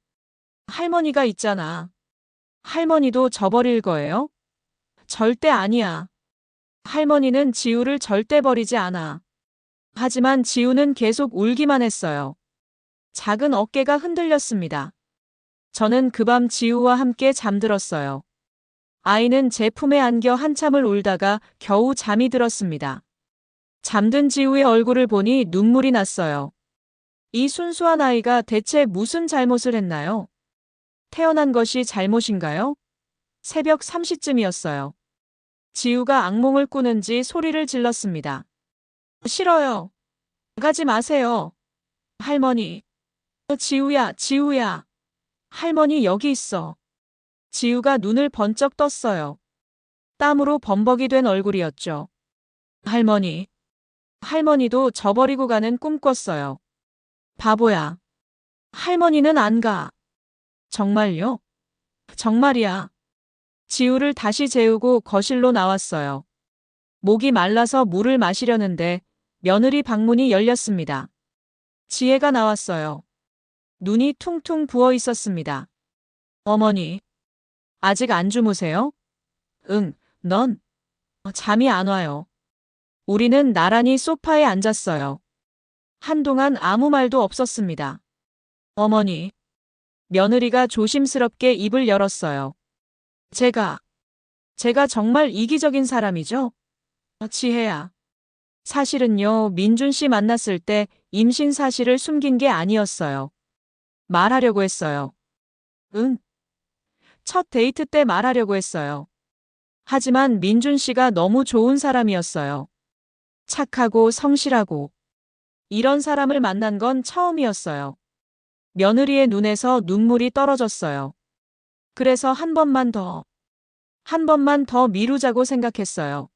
할머니가 있잖아. 할머니도 저 버릴 거예요? 절대 아니야. 할머니는 지우를 절대 버리지 않아. 하지만 지우는 계속 울기만 했어요. 작은 어깨가 흔들렸습니다. 저는 그 밤 지우와 함께 잠들었어요. 아이는 제 품에 안겨 한참을 울다가 겨우 잠이 들었습니다. 잠든 지우의 얼굴을 보니 눈물이 났어요. 이 순수한 아이가 대체 무슨 잘못을 했나요? 태어난 것이 잘못인가요? 새벽 3시쯤이었어요. 지우가 악몽을 꾸는지 소리를 질렀습니다. 싫어요. 나가지 마세요. 할머니. 지우야. 할머니 여기 있어. 지우가 눈을 번쩍 떴어요. 땀으로 범벅이 된 얼굴이었죠. 할머니. 할머니도 저버리고 가는 꿈 꿨어요. 바보야. 할머니는 안 가. 정말요? 정말이야. 지우를 다시 재우고 거실로 나왔어요. 목이 말라서 물을 마시려는데 며느리 방문이 열렸습니다. 지혜가 나왔어요. 눈이 퉁퉁 부어 있었습니다. 어머니, 아직 안 주무세요? 응, 넌? 잠이 안 와요. 우리는 나란히 소파에 앉았어요. 한동안 아무 말도 없었습니다. 어머니, 며느리가 조심스럽게 입을 열었어요. 제가 정말 이기적인 사람이죠? 지혜야. 사실은요, 민준 씨 만났을 때 임신 사실을 숨긴 게 아니었어요. 말하려고 했어요. 응. 첫 데이트 때 말하려고 했어요. 하지만 민준 씨가 너무 좋은 사람이었어요. 착하고 성실하고. 이런 사람을 만난 건 처음이었어요. 며느리의 눈에서 눈물이 떨어졌어요. 그래서 한 번만 더 미루자고 생각했어요.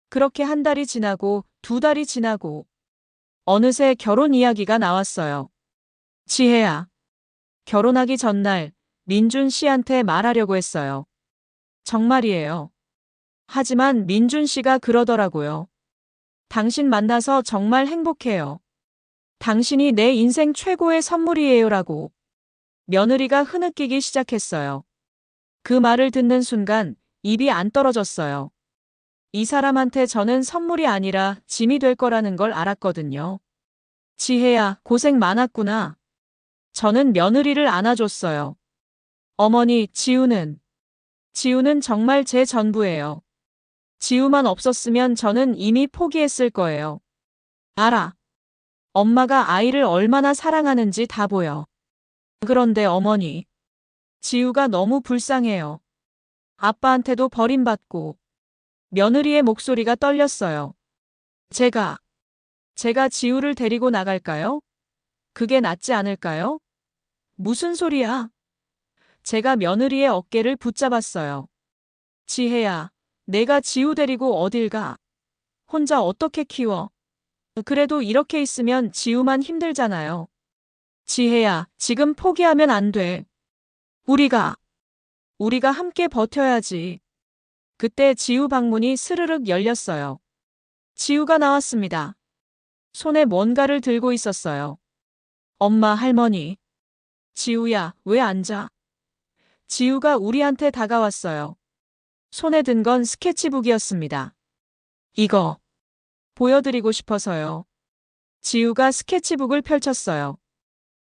그렇게 한 달이 지나고 두 달이 지나고 어느새 결혼 이야기가 나왔어요. 지혜야. 결혼하기 전날 민준 씨한테 말하려고 했어요. 정말이에요. 하지만 민준 씨가 그러더라고요. 당신 만나서 정말 행복해요. 당신이 내 인생 최고의 선물이에요라고. 며느리가 흐느끼기 시작했어요. 그 말을 듣는 순간 입이 안 떨어졌어요. 이 사람한테 저는 선물이 아니라 짐이 될 거라는 걸 알았거든요. 지혜야, 고생 많았구나. 저는 며느리를 안아줬어요. 어머니, 지우는 정말 제 전부예요. 지우만 없었으면 저는 이미 포기했을 거예요. 알아. 엄마가 아이를 얼마나 사랑하는지 다 보여. 그런데 어머니, 지우가 너무 불쌍해요. 아빠한테도 버림받고. 며느리의 목소리가 떨렸어요. 제가 지우를 데리고 나갈까요? 그게 낫지 않을까요? 무슨 소리야? 제가 며느리의 어깨를 붙잡았어요. 지혜야, 내가 지우 데리고 어딜 가? 혼자 어떻게 키워? 그래도 이렇게 있으면 지우만 힘들잖아요. 지혜야, 지금 포기하면 안 돼. 우리가 함께 버텨야지. 그때 지우 방문이 스르륵 열렸어요. 지우가 나왔습니다. 손에 뭔가를 들고 있었어요. 엄마, 할머니. 지우야, 왜 앉아? 지우가 우리한테 다가왔어요. 손에 든 건 스케치북이었습니다. 이거 보여드리고 싶어서요. 지우가 스케치북을 펼쳤어요.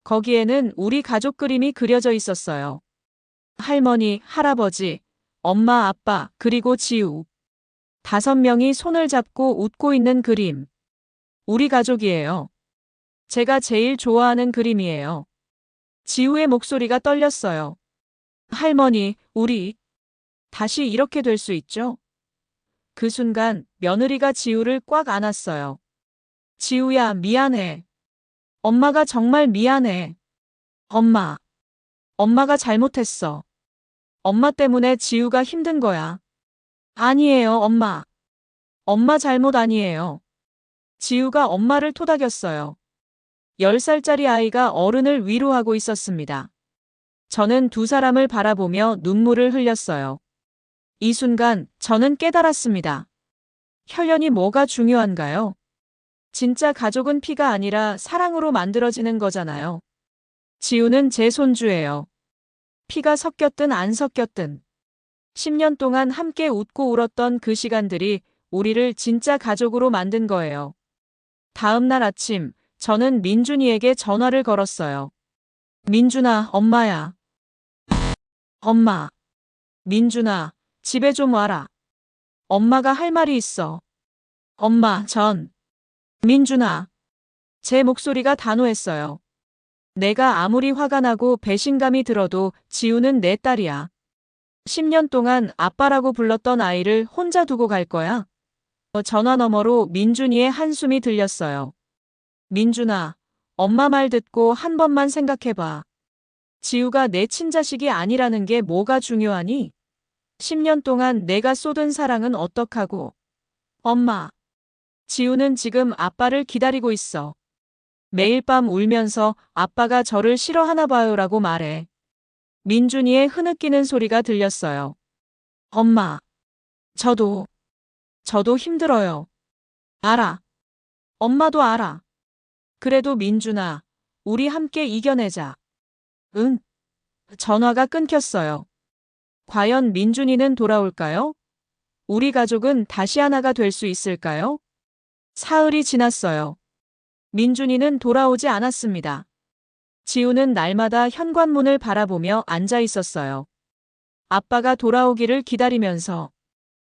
거기에는 우리 가족 그림이 그려져 있었어요. 할머니, 할아버지, 엄마, 아빠, 그리고 지우. 5명이 손을 잡고 웃고 있는 그림. 우리 가족이에요. 제가 제일 좋아하는 그림이에요. 지우의 목소리가 떨렸어요. 할머니, 우리 다시 이렇게 될 수 있죠? 그 순간 며느리가 지우를 꽉 안았어요. 지우야, 미안해. 엄마가 정말 미안해. 엄마가 잘못했어. 엄마 때문에 지우가 힘든 거야. 아니에요, 엄마. 엄마 잘못 아니에요. 지우가 엄마를 토닥였어요. 10살짜리 아이가 어른을 위로하고 있었습니다. 저는 두 사람을 바라보며 눈물을 흘렸어요. 이 순간 저는 깨달았습니다. 혈연이 뭐가 중요한가요? 진짜 가족은 피가 아니라 사랑으로 만들어지는 거잖아요. 지우는 제 손주예요. 피가 섞였든 안 섞였든. 10년 동안 함께 웃고 울었던 그 시간들이 우리를 진짜 가족으로 만든 거예요. 다음 날 아침, 저는 민준이에게 전화를 걸었어요. 민준아, 엄마야. 엄마. 민준아, 집에 좀 와라. 엄마가 할 말이 있어. 엄마, 민준아. 제 목소리가 단호했어요. 내가 아무리 화가 나고 배신감이 들어도 지우는 내 딸이야. 10년 동안 아빠라고 불렀던 아이를 혼자 두고 갈 거야? 전화 너머로 민준이의 한숨이 들렸어요. 민준아, 엄마 말 듣고 한 번만 생각해봐. 지우가 내 친자식이 아니라는 게 뭐가 중요하니? 10년 동안 내가 쏟은 사랑은 어떡하고? 엄마. 지우는 지금 아빠를 기다리고 있어. 매일 밤 울면서 아빠가 저를 싫어하나 봐요라고 말해. 민준이의 흐느끼는 소리가 들렸어요. 엄마, 저도 힘들어요. 알아. 엄마도 알아. 그래도 민준아, 우리 함께 이겨내자. 응. 전화가 끊겼어요. 과연 민준이는 돌아올까요? 우리 가족은 다시 하나가 될 수 있을까요? 사흘이 지났어요. 민준이는 돌아오지 않았습니다. 지우는 날마다 현관문을 바라보며 앉아 있었어요. 아빠가 돌아오기를 기다리면서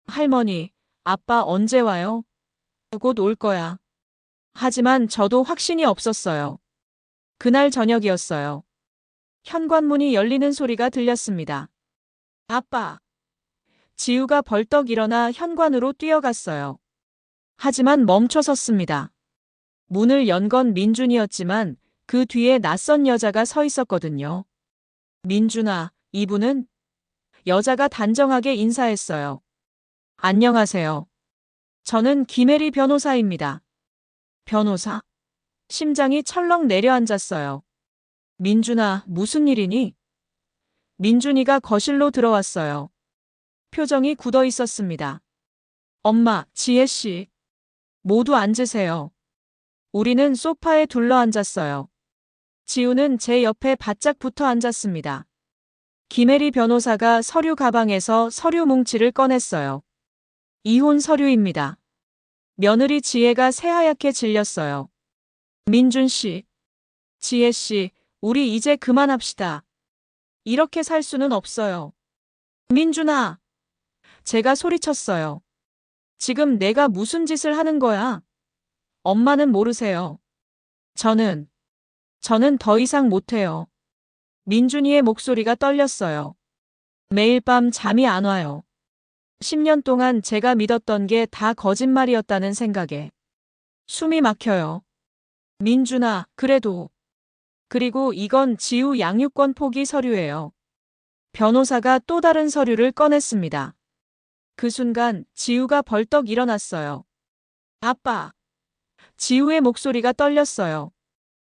할머니, 아빠 언제 와요? 곧 올 거야. 하지만 저도 확신이 없었어요. 그날 저녁이었어요. 현관문이 열리는 소리가 들렸습니다. 아빠. 지우가 벌떡 일어나 현관으로 뛰어갔어요. 하지만 멈춰 섰습니다. 문을 연 건 민준이었지만 그 뒤에 낯선 여자가 서 있었거든요. 민준아, 이분은? 여자가 단정하게 인사했어요. 안녕하세요. 저는 김혜리 변호사입니다. 변호사? 심장이 철렁 내려앉았어요. 민준아, 무슨 일이니? 민준이가 거실로 들어왔어요. 표정이 굳어 있었습니다. 엄마, 지혜씨. 모두 앉으세요. 우리는 소파에 둘러앉았어요. 지우는 제 옆에 바짝 붙어 앉았습니다. 김혜리 변호사가 서류 가방에서 서류 뭉치를 꺼냈어요. 이혼 서류입니다. 며느리 지혜가 새하얗게 질렸어요. 민준 씨, 지혜 씨, 우리 이제 그만합시다. 이렇게 살 수는 없어요. 민준아, 제가 소리쳤어요. 지금 내가 무슨 짓을 하는 거야? 엄마는 모르세요. 저는 더 이상 못해요. 민준이의 목소리가 떨렸어요. 매일 밤 잠이 안 와요. 10년 동안 제가 믿었던 게 다 거짓말이었다는 생각에 숨이 막혀요. 민준아, 그리고 이건 지우 양육권 포기 서류예요. 변호사가 또 다른 서류를 꺼냈습니다. 그 순간 지우가 벌떡 일어났어요. 아빠. 지우의 목소리가 떨렸어요.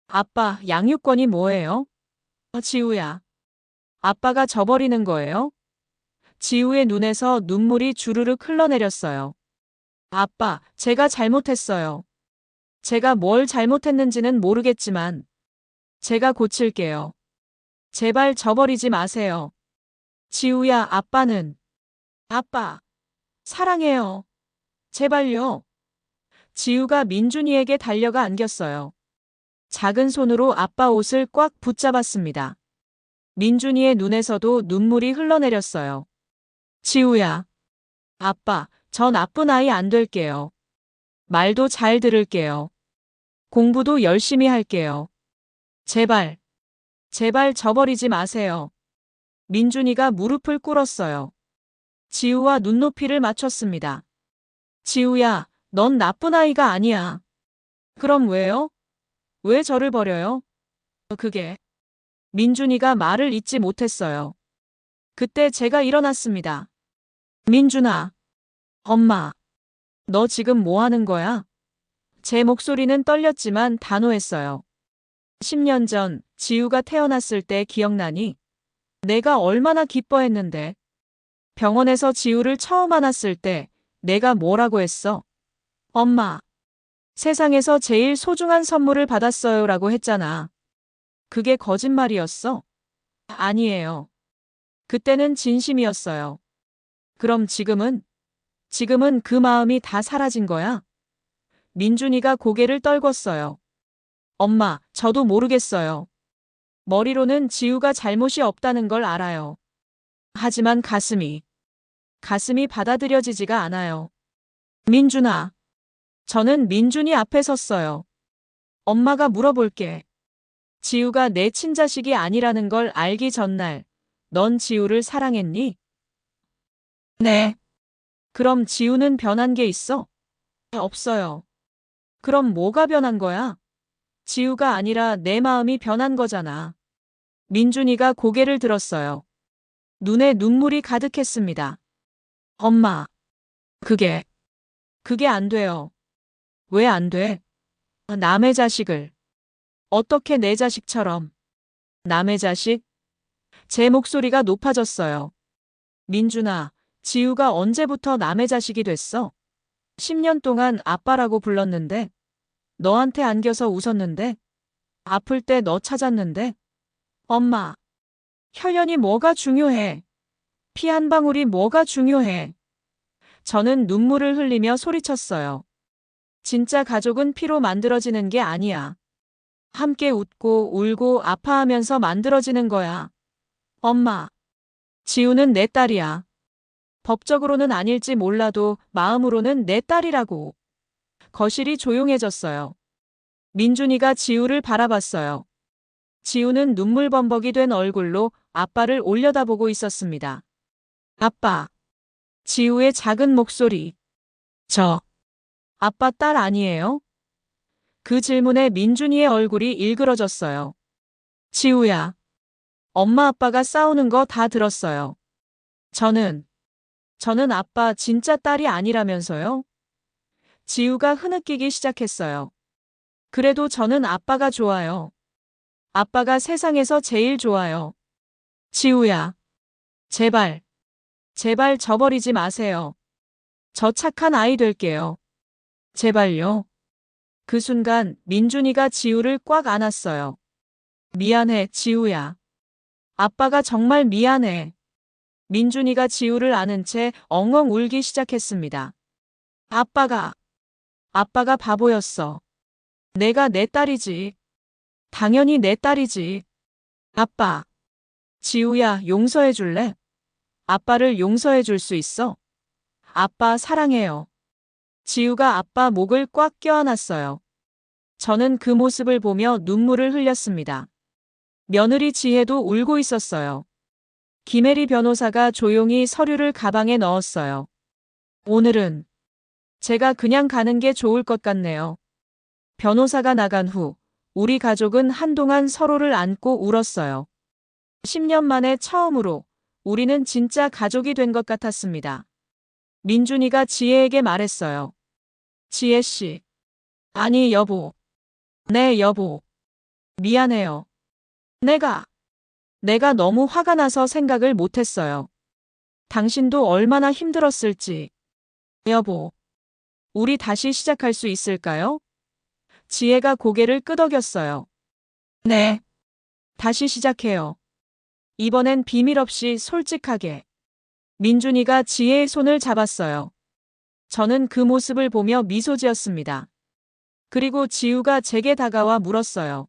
아빠, 양육권이 뭐예요? 지우야. 아빠가 져버리는 거예요? 지우의 눈에서 눈물이 주르륵 흘러내렸어요. 아빠, 제가 잘못했어요. 제가 뭘 잘못했는지는 모르겠지만 제가 고칠게요. 제발 져버리지 마세요. 지우야, 아빠, 사랑해요. 제발요. 지우가 민준이에게 달려가 안겼어요. 작은 손으로 아빠 옷을 꽉 붙잡았습니다. 민준이의 눈에서도 눈물이 흘러내렸어요. 지우야. 아빠, 저 나쁜 아이 안 될게요. 말도 잘 들을게요. 공부도 열심히 할게요. 제발 져버리지 마세요. 민준이가 무릎을 꿇었어요. 지우와 눈높이를 맞췄습니다. 지우야, 넌 나쁜 아이가 아니야. 그럼 왜요? 왜 저를 버려요? 그게. 민준이가 말을 잇지 못했어요. 그때 제가 일어났습니다. 민준아. 엄마. 너 지금 뭐 하는 거야? 제 목소리는 떨렸지만 단호했어요. 10년 전 지우가 태어났을 때 기억나니? 내가 얼마나 기뻐했는데. 병원에서 지우를 처음 안았을 때 내가 뭐라고 했어? 엄마. 세상에서 제일 소중한 선물을 받았어요 라고 했잖아. 그게 거짓말이었어? 아니에요. 그때는 진심이었어요. 그럼 지금은 그 마음이 다 사라진 거야? 민준이가 고개를 떨궜어요. 엄마, 저도 모르겠어요. 머리로는 지우가 잘못이 없다는 걸 알아요. 하지만 가슴이 받아들여지지가 않아요. 민준아. 저는 민준이 앞에 섰어요. 엄마가 물어볼게. 지우가 내 친자식이 아니라는 걸 알기 전날, 넌 지우를 사랑했니? 네. 그럼 지우는 변한 게 있어? 없어요. 그럼 뭐가 변한 거야? 지우가 아니라 내 마음이 변한 거잖아. 민준이가 고개를 들었어요. 눈에 눈물이 가득했습니다. 엄마. 그게 안 돼요. 왜 안 돼? 남의 자식을. 어떻게 내 자식처럼. 남의 자식? 제 목소리가 높아졌어요. 민준아, 지우가 언제부터 남의 자식이 됐어? 10년 동안 아빠라고 불렀는데, 너한테 안겨서 웃었는데, 아플 때 너 찾았는데, 엄마, 혈연이 뭐가 중요해? 피 한 방울이 뭐가 중요해? 저는 눈물을 흘리며 소리쳤어요. 진짜 가족은 피로 만들어지는 게 아니야. 함께 웃고 울고 아파하면서 만들어지는 거야. 엄마, 지우는 내 딸이야. 법적으로는 아닐지 몰라도 마음으로는 내 딸이라고. 거실이 조용해졌어요. 민준이가 지우를 바라봤어요. 지우는 눈물범벅이 된 얼굴로 아빠를 올려다보고 있었습니다. 아빠. 지우의 작은 목소리. 저. 아빠 딸 아니에요? 그 질문에 민준이의 얼굴이 일그러졌어요. 지우야. 엄마 아빠가 싸우는 거 다 들었어요. 저는 아빠 진짜 딸이 아니라면서요? 지우가 흐느끼기 시작했어요. 그래도 저는 아빠가 좋아요. 아빠가 세상에서 제일 좋아요. 지우야. 제발. 제발 저버리지 마세요. 저 착한 아이 될게요. 제발요. 그 순간 민준이가 지우를 꽉 안았어요. 미안해, 지우야. 아빠가 정말 미안해. 민준이가 지우를 안은 채 엉엉 울기 시작했습니다. 아빠가 바보였어. 내가 내 딸이지. 당연히 내 딸이지. 아빠. 지우야, 용서해 줄래? 아빠를 용서해 줄 수 있어? 아빠 사랑해요. 지우가 아빠 목을 꽉 껴안았어요. 저는 그 모습을 보며 눈물을 흘렸습니다. 며느리 지혜도 울고 있었어요. 김혜리 변호사가 조용히 서류를 가방에 넣었어요. 오늘은 제가 그냥 가는 게 좋을 것 같네요. 변호사가 나간 후 우리 가족은 한동안 서로를 안고 울었어요. 10년 만에 처음으로 우리는 진짜 가족이 된 것 같았습니다. 민준이가 지혜에게 말했어요. 지혜 씨. 아니, 여보. 네, 여보. 미안해요. 내가 너무 화가 나서 생각을 못했어요. 당신도 얼마나 힘들었을지. 여보. 우리 다시 시작할 수 있을까요? 지혜가 고개를 끄덕였어요. 네. 다시 시작해요. 이번엔 비밀 없이 솔직하게. 민준이가 지혜의 손을 잡았어요. 저는 그 모습을 보며 미소 지었습니다. 그리고 지우가 제게 다가와 물었어요.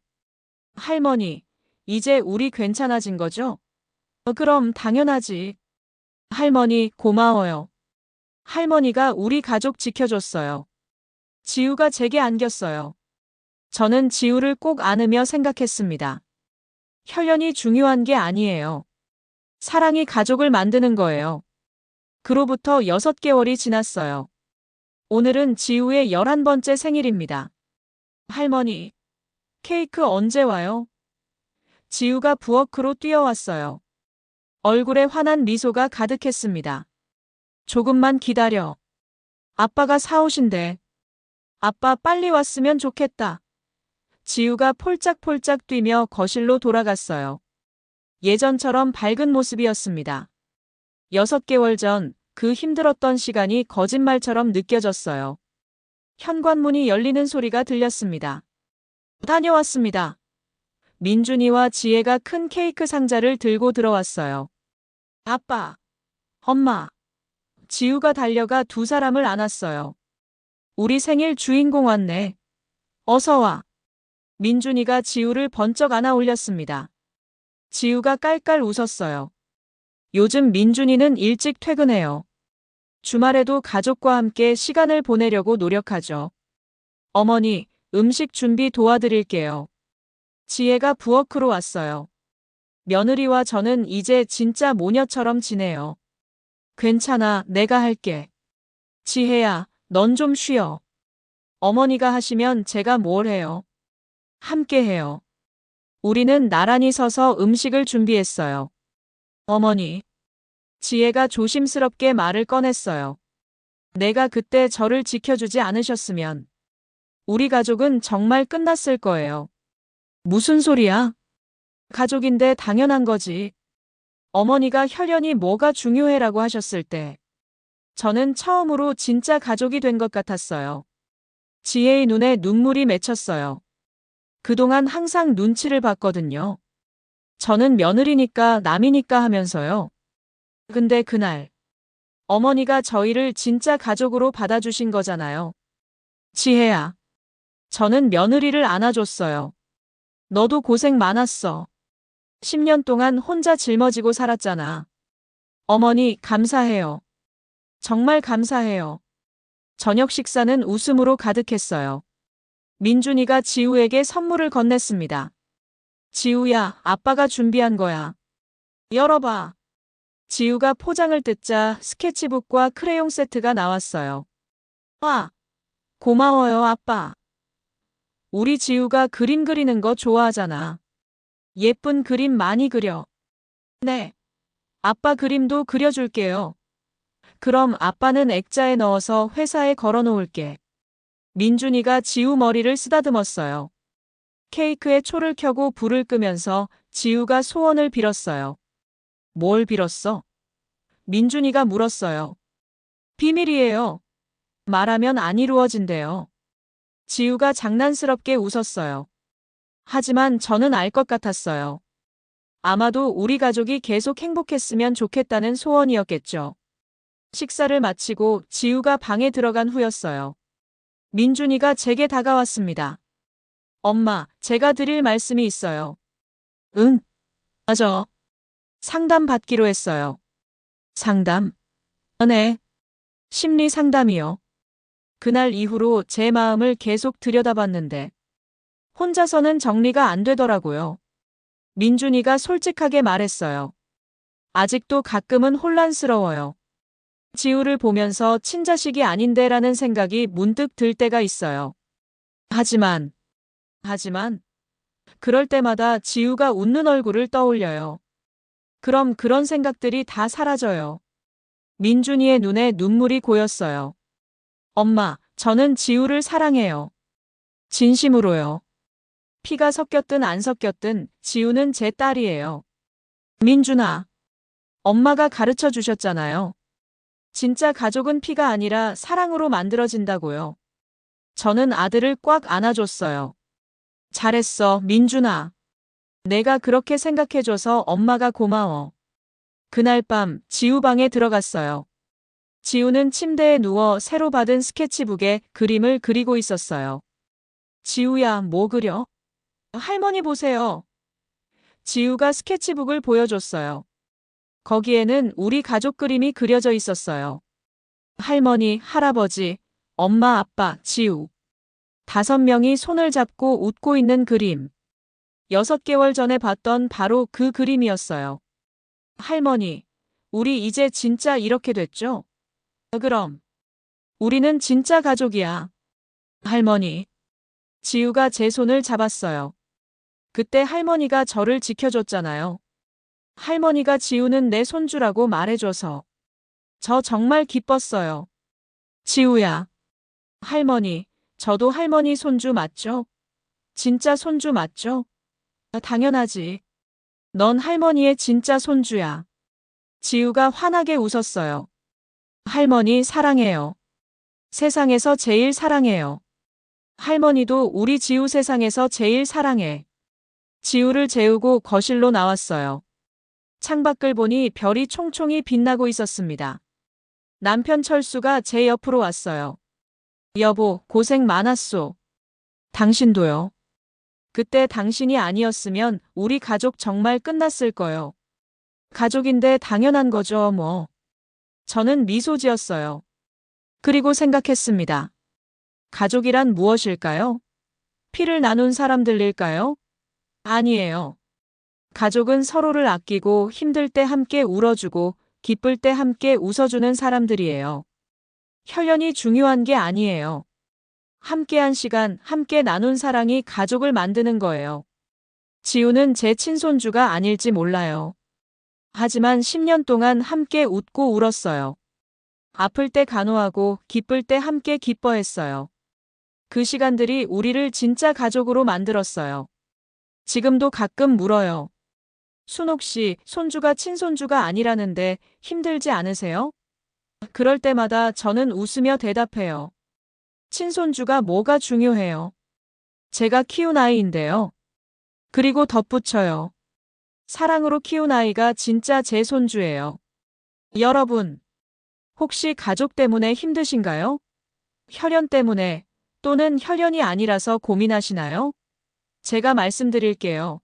할머니, 이제 우리 괜찮아진 거죠? 그럼 당연하지. 할머니, 고마워요. 할머니가 우리 가족 지켜줬어요. 지우가 제게 안겼어요. 저는 지우를 꼭 안으며 생각했습니다. 혈연이 중요한 게 아니에요. 사랑이 가족을 만드는 거예요. 그로부터 6개월이 지났어요. 오늘은 지우의 11번째 생일입니다. 할머니, 케이크 언제 와요? 지우가 부엌으로 뛰어왔어요. 얼굴에 환한 미소가 가득했습니다. 조금만 기다려. 아빠가 사오신대. 아빠 빨리 왔으면 좋겠다. 지우가 폴짝폴짝 뛰며 거실로 돌아갔어요. 예전처럼 밝은 모습이었습니다. 6개월 전 그 힘들었던 시간이 거짓말처럼 느껴졌어요. 현관문이 열리는 소리가 들렸습니다. 다녀왔습니다. 민준이와 지혜가 큰 케이크 상자를 들고 들어왔어요. 아빠, 엄마, 지우가 달려가 두 사람을 안았어요. 우리 생일 주인공 왔네. 어서 와. 민준이가 지우를 번쩍 안아 올렸습니다. 지우가 깔깔 웃었어요. 요즘 민준이는 일찍 퇴근해요. 주말에도 가족과 함께 시간을 보내려고 노력하죠. 어머니, 음식 준비 도와드릴게요. 지혜가 부엌으로 왔어요. 며느리와 저는 이제 진짜 모녀처럼 지내요. 괜찮아, 내가 할게. 지혜야, 넌 좀 쉬어. 어머니가 하시면 제가 뭘 해요? 함께 해요. 우리는 나란히 서서 음식을 준비했어요. 어머니. 지혜가 조심스럽게 말을 꺼냈어요. 내가 그때 저를 지켜주지 않으셨으면 우리 가족은 정말 끝났을 거예요. 무슨 소리야? 가족인데 당연한 거지. 어머니가 혈연이 뭐가 중요해라고 하셨을 때 저는 처음으로 진짜 가족이 된 것 같았어요. 지혜의 눈에 눈물이 맺혔어요. 그동안 항상 눈치를 봤거든요. 저는 며느리니까 남이니까 하면서요. 근데 그날 어머니가 저희를 진짜 가족으로 받아주신 거잖아요. 지혜야, 저는 며느리를 안아줬어요. 너도 고생 많았어. 10년 동안 혼자 짊어지고 살았잖아. 어머니, 감사해요. 정말 감사해요. 저녁 식사는 웃음으로 가득했어요. 민준이가 지우에게 선물을 건넸습니다. 지우야, 아빠가 준비한 거야. 열어봐. 지우가 포장을 뜯자 스케치북과 크레용 세트가 나왔어요. 와, 고마워요, 아빠. 우리 지우가 그림 그리는 거 좋아하잖아. 예쁜 그림 많이 그려. 네. 아빠 그림도 그려줄게요. 그럼 아빠는 액자에 넣어서 회사에 걸어 놓을게. 민준이가 지우 머리를 쓰다듬었어요. 케이크에 초를 켜고 불을 끄면서 지우가 소원을 빌었어요. 뭘 빌었어? 민준이가 물었어요. 비밀이에요. 말하면 안 이루어진대요. 지우가 장난스럽게 웃었어요. 하지만 저는 알 것 같았어요. 아마도 우리 가족이 계속 행복했으면 좋겠다는 소원이었겠죠. 식사를 마치고 지우가 방에 들어간 후였어요. 민준이가 제게 다가왔습니다. 엄마, 제가 드릴 말씀이 있어요. 응, 맞아. 상담 받기로 했어요. 상담? 네. 심리 상담이요. 그날 이후로 제 마음을 계속 들여다봤는데 혼자서는 정리가 안 되더라고요. 민준이가 솔직하게 말했어요. 아직도 가끔은 혼란스러워요. 지우를 보면서 친자식이 아닌데라는 생각이 문득 들 때가 있어요. 하지만, 그럴 때마다 지우가 웃는 얼굴을 떠올려요. 그럼 그런 생각들이 다 사라져요. 민준이의 눈에 눈물이 고였어요. 엄마, 저는 지우를 사랑해요. 진심으로요. 피가 섞였든 안 섞였든 지우는 제 딸이에요. 민준아, 엄마가 가르쳐 주셨잖아요. 진짜 가족은 피가 아니라 사랑으로 만들어진다고요. 저는 아들을 꽉 안아줬어요. 잘했어, 민준아. 내가 그렇게 생각해줘서 엄마가 고마워. 그날 밤 지우 방에 들어갔어요. 지우는 침대에 누워 새로 받은 스케치북에 그림을 그리고 있었어요. 지우야, 뭐 그려? 할머니 보세요. 지우가 스케치북을 보여줬어요. 거기에는 우리 가족 그림이 그려져 있었어요. 할머니, 할아버지, 엄마, 아빠, 지우. 5명이 손을 잡고 웃고 있는 그림. 6개월 전에 봤던 바로 그 그림이었어요. 할머니, 우리 이제 진짜 이렇게 됐죠? 그럼. 우리는 진짜 가족이야. 할머니. 지우가 제 손을 잡았어요. 그때 할머니가 저를 지켜줬잖아요. 할머니가 지우는 내 손주라고 말해줘서. 저 정말 기뻤어요. 지우야. 할머니, 저도 할머니 손주 맞죠? 진짜 손주 맞죠? 당연하지. 넌 할머니의 진짜 손주야. 지우가 환하게 웃었어요. 할머니 사랑해요. 세상에서 제일 사랑해요. 할머니도 우리 지우 세상에서 제일 사랑해. 지우를 재우고 거실로 나왔어요. 창밖을 보니 별이 총총히 빛나고 있었습니다. 남편 철수가 제 옆으로 왔어요. 여보, 고생 많았소. 당신도요. 그때 당신이 아니었으면 우리 가족 정말 끝났을 거요. 가족인데 당연한 거죠, 뭐. 저는 미소 지었어요. 그리고 생각했습니다. 가족이란 무엇일까요? 피를 나눈 사람들일까요? 아니에요. 가족은 서로를 아끼고 힘들 때 함께 울어주고 기쁠 때 함께 웃어주는 사람들이에요. 혈연이 중요한 게 아니에요. 함께한 시간, 함께 나눈 사랑이 가족을 만드는 거예요. 지우는 제 친손주가 아닐지 몰라요. 하지만 10년 동안 함께 웃고 울었어요. 아플 때 간호하고 기쁠 때 함께 기뻐했어요. 그 시간들이 우리를 진짜 가족으로 만들었어요. 지금도 가끔 물어요. 순옥 씨, 손주가 친손주가 아니라는데 힘들지 않으세요? 그럴 때마다 저는 웃으며 대답해요. 친손주가 뭐가 중요해요? 제가 키운 아이인데요. 그리고 덧붙여요. 사랑으로 키운 아이가 진짜 제 손주예요. 여러분, 혹시 가족 때문에 힘드신가요? 혈연 때문에 또는 혈연이 아니라서 고민하시나요? 제가 말씀드릴게요.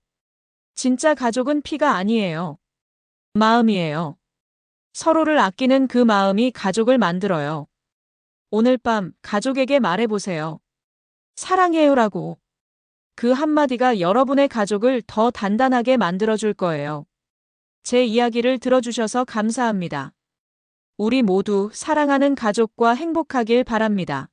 진짜 가족은 피가 아니에요. 마음이에요. 서로를 아끼는 그 마음이 가족을 만들어요. 오늘 밤 가족에게 말해보세요. 사랑해요라고. 그 한마디가 여러분의 가족을 더 단단하게 만들어줄 거예요. 제 이야기를 들어주셔서 감사합니다. 우리 모두 사랑하는 가족과 행복하길 바랍니다.